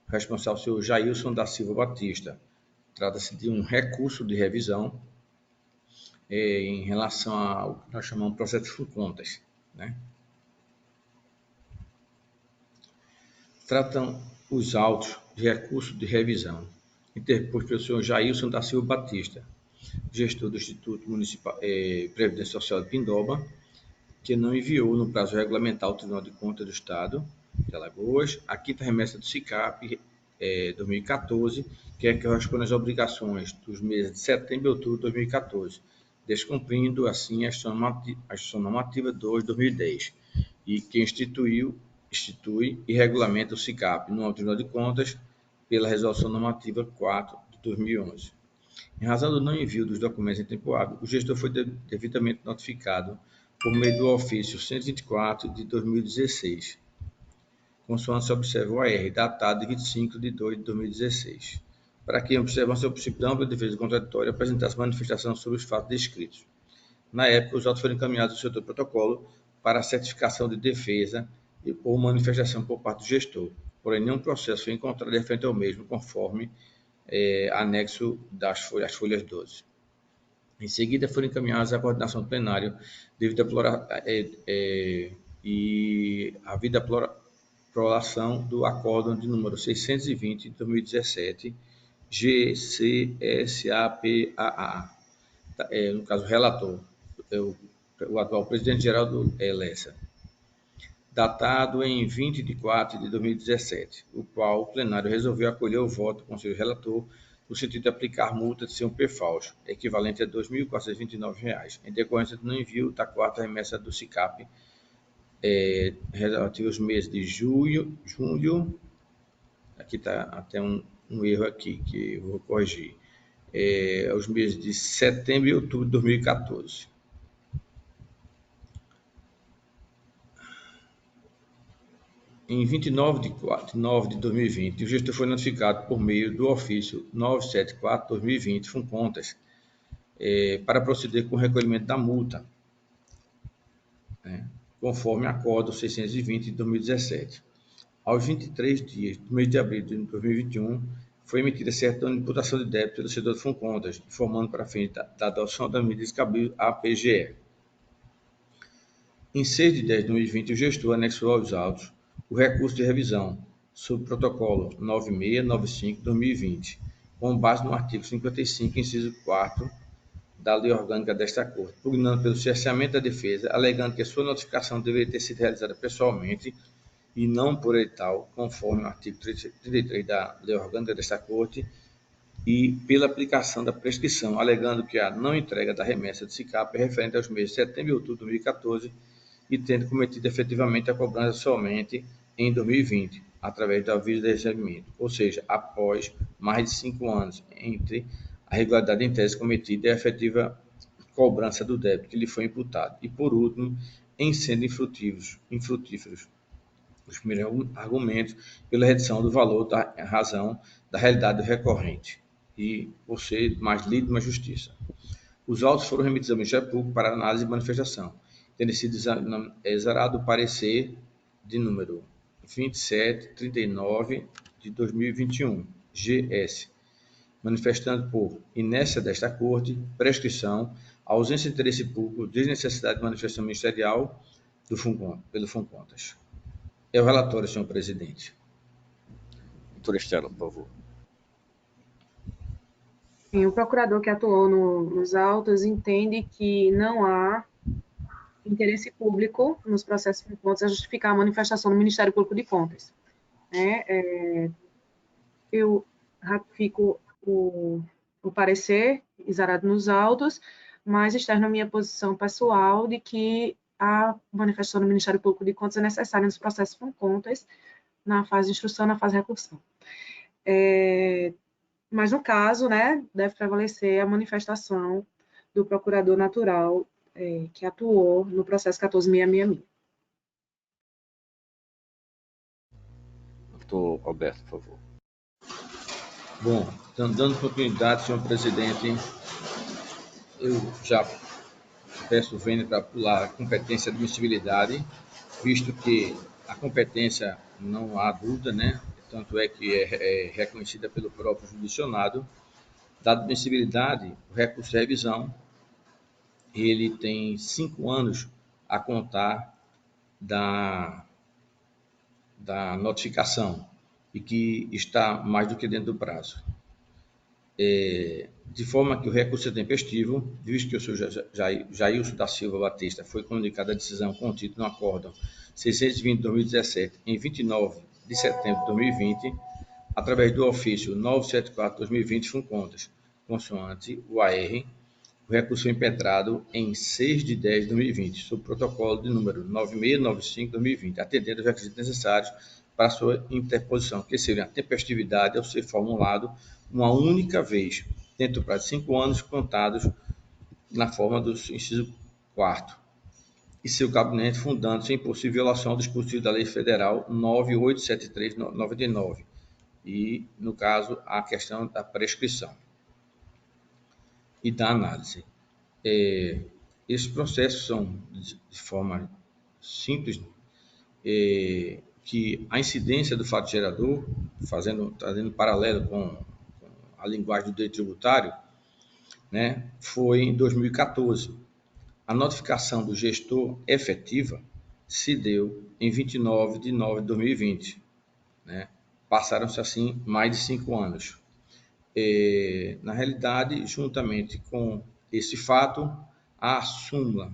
O responsável é o senhor Jailson da Silva Batista. Trata-se de um recurso de revisão em relação ao que nós chamamos de processo de contas, né? Tratam os autos de recurso de revisão interposto pelo senhor Jailson da Silva Batista, gestor do Instituto Municipal Previdência Social de Pindoba, que não enviou no prazo regulamentar ao Tribunal de Contas do Estado de Alagoas a quinta remessa do SICAP 2014, que corresponde às obrigações dos meses de setembro e outubro de 2014, descumprindo assim a Instituição Normativa 2 de 2010, e que institui e regulamenta o SICAP no Tribunal de Contas pela Resolução Normativa 4 de 2011. Em razão do não envio dos documentos em tempo hábil, o gestor foi devidamente notificado por meio do ofício 124 de 2016, consoante se observa o AR, datado de 25 de 2 de 2016, para que, observando seu princípio de ampla defesa contraditória, apresentasse manifestação sobre os fatos descritos. Na época, os autos foram encaminhados ao setor protocolo para certificação de defesa ou manifestação por parte do gestor, porém nenhum processo foi encontrado referente ao mesmo, conforme anexo das folhas 12. Em seguida, foram encaminhadas à coordenação do plenário devido à prolação do acórdão de número 620 de 2017, GCSAPAA, no caso, o relator, o atual presidente-geral do Lessa, datado em 20 de 4 de 2017, o qual o plenário resolveu acolher o voto do conselho relator no sentido de aplicar multa de CMP falso, equivalente a R$ 2.429, em decorrência do não envio da quarta remessa do SICAP, relativo aos meses de junho, aqui está até um erro aqui que eu vou corrigir, aos meses de setembro e outubro de 2014. Em 29 de 9 de 2020, o gestor foi notificado por meio do ofício 974/2020 Funcontas para proceder com o recolhimento da multa, conforme acordo 620 de 2017. Aos 23 dias do mês de abril de 2021, foi emitida certidão de imputação de débito pelo setor de Funcontas, informando para frente da adoção das medidas cabíveis à PGE. Em 6 de 10 de 2020, o gestor anexou aos autos o recurso de revisão sob o protocolo 9695/2020, com base no artigo 55, inciso 4 da Lei Orgânica desta Corte, pugnando pelo cerceamento da defesa, alegando que a sua notificação deveria ter sido realizada pessoalmente e não por edital, conforme o artigo 33 da Lei Orgânica desta Corte, e pela aplicação da prescrição, alegando que a não entrega da remessa de SICAP é referente aos meses de setembro e outubro de 2014 e tendo cometido efetivamente a cobrança somente em 2020, através do aviso de recebimento, ou seja, após mais de 5 anos entre a irregularidade em tese cometida e a efetiva cobrança do débito que lhe foi imputado. E, por último, em sendo infrutíferos os primeiros argumentos pela redução do valor da razão da realidade do recorrente e por ser mais líquido na justiça. Os autos foram remetidos ao Ministério Público para análise e manifestação, tendo sido exarado o parecer de número 2739 de 2021, GS, manifestando por inércia desta Corte, prescrição, ausência de interesse público, desnecessidade de manifestação ministerial pelo Funcontas. É o relatório, senhor presidente. Doutora Estela, por favor. O procurador que atuou nos autos entende que não há interesse público nos processos de contas a justificar a manifestação do Ministério Público de Contas. Eu ratifico o parecer exarado nos autos, mas externo a minha posição pessoal de que a manifestação do Ministério Público de Contas é necessária nos processos com contas, na fase de instrução, na fase de recursão. Mas, no caso, deve prevalecer a manifestação do procurador natural que atuou no processo 14.666. Doutor Alberto, por favor. Bom, dando continuidade, senhor presidente, eu já peço vênia para pular a competência de admissibilidade, visto que a competência não há dúvida, tanto é que é reconhecida pelo próprio judicionado. Da admissibilidade, o recurso de revisão, ele tem 5 anos a contar da notificação e que está mais do que dentro do prazo. De forma que o recurso é tempestivo, visto que o senhor Jailson da Silva Batista foi comunicada a decisão contida no acórdão 620 de 2017 em 29 de setembro de 2020, através do ofício 974/2020 Funcontas, consoante o AR, o recurso foi impetrado em 6 de 10 de 2020, sob protocolo de número 9695/2020, atendendo aos requisitos necessários para sua interposição, que seria a tempestividade ao ser formulado uma única vez, dentro do prazo de 5 anos contados na forma do inciso 4º, e seu cabimento fundando-se em possível violação ao dispositivo da Lei Federal 9873/99, e, no caso, a questão da prescrição e da análise. esses processos são, de forma simples, que a incidência do fato gerador, trazendo paralelo com a linguagem do direito tributário, né, foi em 2014. A notificação do gestor efetiva se deu em 29 de nove de 2020. Né? Passaram-se, assim, mais de 5 anos. Na realidade, juntamente com esse fato, a súmula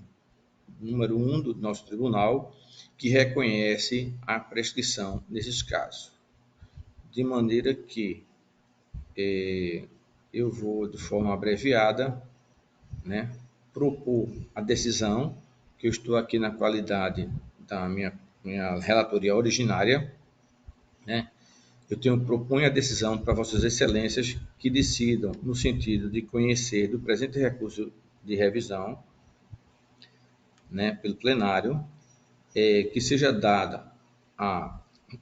número 1 do nosso tribunal, que reconhece a prescrição nesses casos. De maneira que eu vou, de forma abreviada, né, propor a decisão, que eu estou aqui na qualidade da minha relatoria originária, né, proponho a decisão para Vossas Excelências que decidam no sentido de conhecer do presente recurso de revisão, né, pelo plenário, que seja dada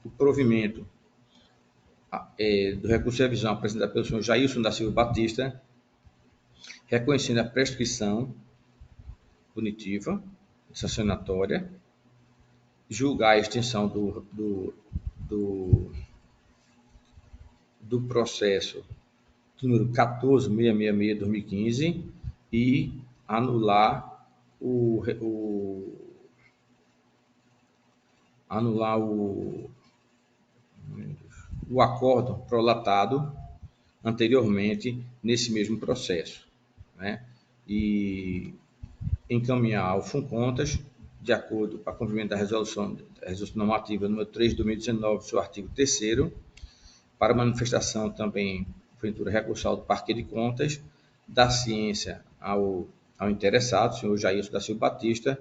o provimento do recurso de revisão apresentado pelo senhor Jailson da Silva Batista, reconhecendo a prescrição punitiva, sancionatória, julgar a extinção do processo número 14.666/2015 e anular o acórdão prolatado anteriormente nesse mesmo processo, né? E encaminhar ao FUNCONTAS, de acordo com a cumprimento da resolução normativa número 3 de 2019, seu artigo 3º, para manifestação também, porventura, recursal do Parquet de Contas, da ciência ao interessado, senhor Jailson da Silva Batista,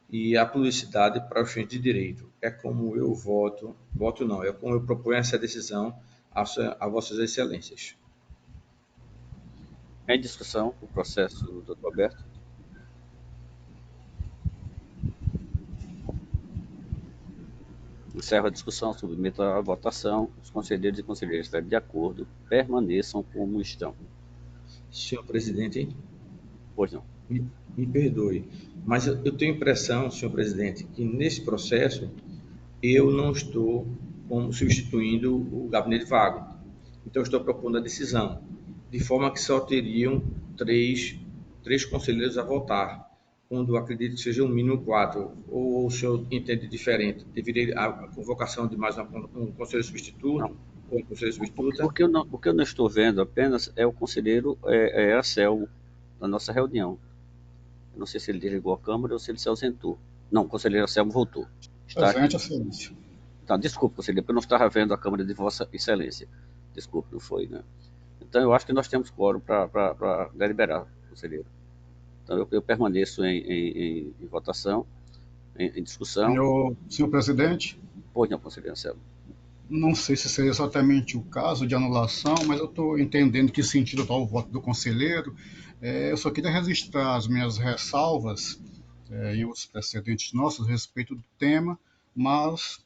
e a publicidade para o efeito de direito. É como eu é como eu proponho essa decisão a Vossas Excelências. Em discussão, o processo do Dr. Alberto. Encerro a discussão, submeto à votação. Os conselheiros e conselheiras estiverem de acordo, permaneçam como estão. Senhor presidente, Pois não. me perdoe, mas eu tenho impressão, senhor presidente, que nesse processo eu não estou como substituindo o gabinete vago. Então, estou propondo a decisão, de forma que só teriam três conselheiros a votar, quando acredito que seja um mínimo 4. Ou o senhor entende diferente? Deveria a convocação de mais um conselheiro substituto? Não. Ou um conselheiro substituta? O que eu não estou vendo apenas é o conselheiro Anselmo, na nossa reunião. Eu não sei se ele desligou a câmera ou se ele se ausentou. Não, o conselheiro Anselmo voltou. Está Presente, aqui. Excelência. Tá, desculpe, conselheiro, porque eu não estava vendo a câmera de Vossa Excelência. Desculpe, não foi, né? Então, eu acho que nós temos quórum para deliberar, conselheiro. Então, eu permaneço em votação, em discussão. Senhor presidente, Pois não, conselheiro Anselmo. não sei se seria exatamente o caso de anulação, mas eu estou entendendo que sentido está o voto do conselheiro. Eu só queria registrar as minhas ressalvas e os precedentes nossos a respeito do tema, mas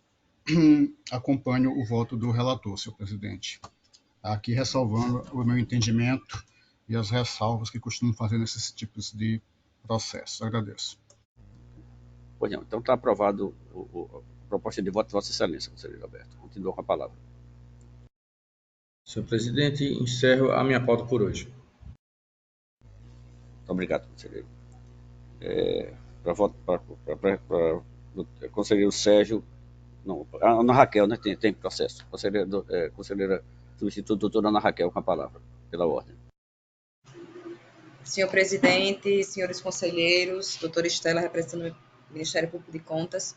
acompanho o voto do relator, senhor presidente. Aqui ressalvando o meu entendimento e as ressalvas que costumo fazer nesses tipos de processos. Agradeço. Pois não, então está aprovado a proposta de voto de Vossa Excelência, conselheiro Alberto. Continua com a palavra. Senhor presidente, encerro a minha pauta por hoje. Muito obrigado, conselheiro. Para voto para o conselheiro Sérgio. Não, a Ana Raquel, né? Tem processo. Conselheira substituta, doutora Ana Raquel, com a palavra, pela ordem. Senhor presidente, senhores conselheiros, doutora Estela, representando o Ministério Público de Contas.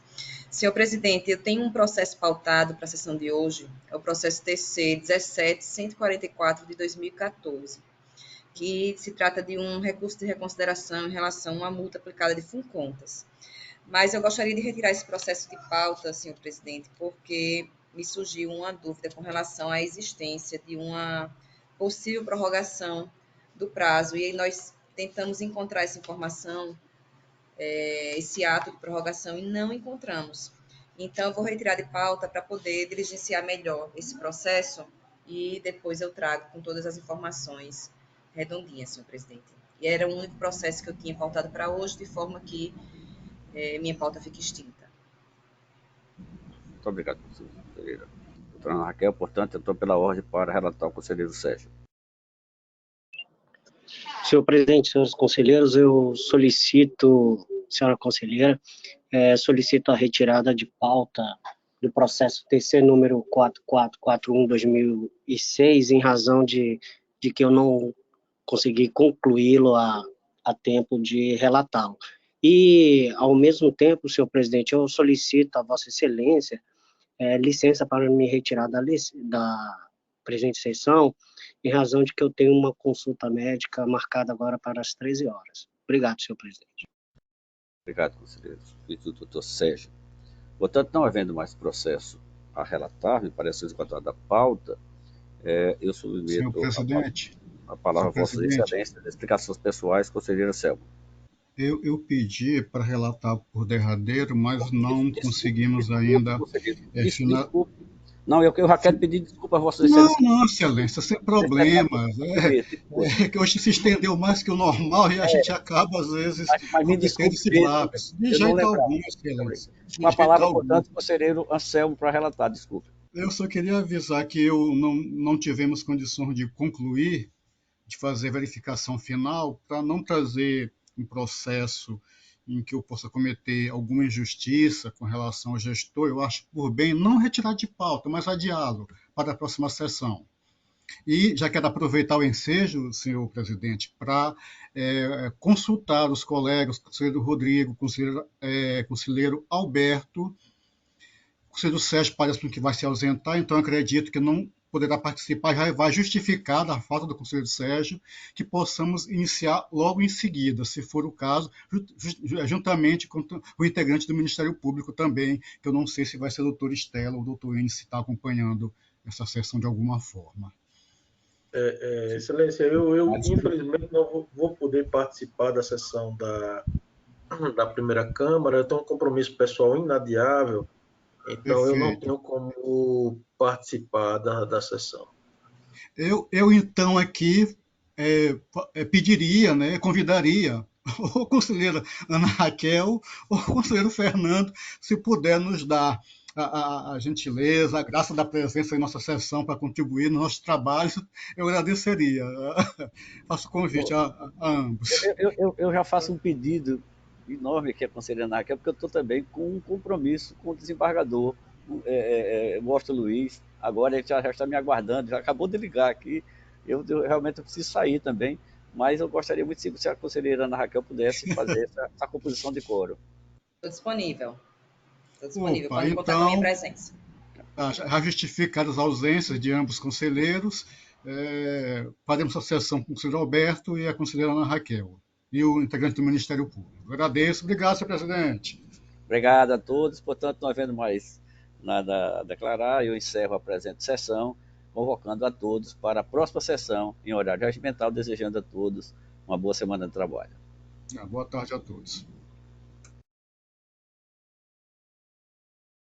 Senhor presidente, eu tenho um processo pautado para a sessão de hoje, é o processo TC 17144 de 2014, que se trata de um recurso de reconsideração em relação à multa aplicada de FUNCONTAS. Mas eu gostaria de retirar esse processo de pauta, senhor presidente, porque me surgiu uma dúvida com relação à existência de uma possível prorrogação do prazo, e aí nós tentamos encontrar essa informação, esse ato de prorrogação, e não encontramos. Então, eu vou retirar de pauta para poder diligenciar melhor esse processo, e depois eu trago com todas as informações redondinha, senhor presidente. E era o único processo que eu tinha pautado para hoje, de forma que minha pauta fique extinta. Muito obrigado, conselheira. Doutora Ana Raquel, portanto, eu estou pela ordem para relatar ao conselheiro Sérgio. Senhor presidente, senhores conselheiros, eu solicito, senhora conselheira, solicito a retirada de pauta do processo TC número 4441/2006, em razão de que eu não consegui concluí-lo a tempo de relatá-lo. E, ao mesmo tempo, senhor presidente, eu solicito a Vossa Excelência licença para me retirar da presente sessão, em razão de que eu tenho uma consulta médica marcada agora para as 13 horas. Obrigado, senhor presidente. Obrigado, conselheiro. Substituto, doutor Sérgio. Portanto, não havendo mais processo a relatar, me parece esgotada da pauta, eu submeto a palavra a Vossa Excelência das explicações pessoais, conselheira Selma. Eu pedi para relatar por derradeiro, mas não conseguimos ainda desculpe. Não, eu já quero pedir desculpa a Vossa Excelência. Não, Excelência, sem problemas. É que hoje se estendeu mais que o normal e a gente acaba, às vezes, cometendo esse lápis. De jeito algum, Excelência. Com a palavra, portanto, o conselheiro Anselmo para relatar, desculpe. Eu só queria avisar que não tivemos condições de concluir, de fazer verificação final, para não trazer um processo em que eu possa cometer alguma injustiça com relação ao gestor. Eu acho por bem não retirar de pauta, mas adiá-lo para a próxima sessão. E já quero aproveitar o ensejo, senhor presidente, para consultar os colegas, o conselheiro Rodrigo, conselheiro Alberto, o conselheiro Sérgio parece que vai se ausentar, então acredito que não poderá participar, já vai justificar a falta do conselheiro Sérgio, que possamos iniciar logo em seguida, se for o caso, juntamente com o integrante do Ministério Público também, que eu não sei se vai ser o doutor Estela ou o doutor Enes, se está acompanhando essa sessão de alguma forma. Excelência, eu infelizmente não vou poder participar da sessão da primeira Câmara, eu tenho um compromisso pessoal inadiável, então eu não tenho como participar da sessão. Eu então aqui pediria, convidaria o conselheiro Ana Raquel ou o conselheiro Fernando, se puder nos dar a gentileza, a graça da presença em nossa sessão para contribuir nos nossos trabalhos, eu agradeceria. Faço convite a ambos. Eu já faço um pedido enorme aqui à conselheira Ana Raquel, porque eu estou também com um compromisso com o desembargador, Washington Luiz. Agora ele já está me aguardando, já acabou de ligar aqui. Eu realmente preciso sair também, mas eu gostaria muito se a conselheira Ana Raquel pudesse fazer essa composição de quórum. Estou disponível. Pode contar com a minha presença. Já justificadas as ausências de ambos conselheiros, faremos a sessão com o conselheiro Alberto e a conselheira Ana Raquel, e o integrante do Ministério Público. Agradeço. Obrigado, senhor presidente. Obrigado a todos. Portanto, não havendo mais nada a declarar, eu encerro a presente sessão, convocando a todos para a próxima sessão, em horário regimental, desejando a todos uma boa semana de trabalho. Boa tarde a todos.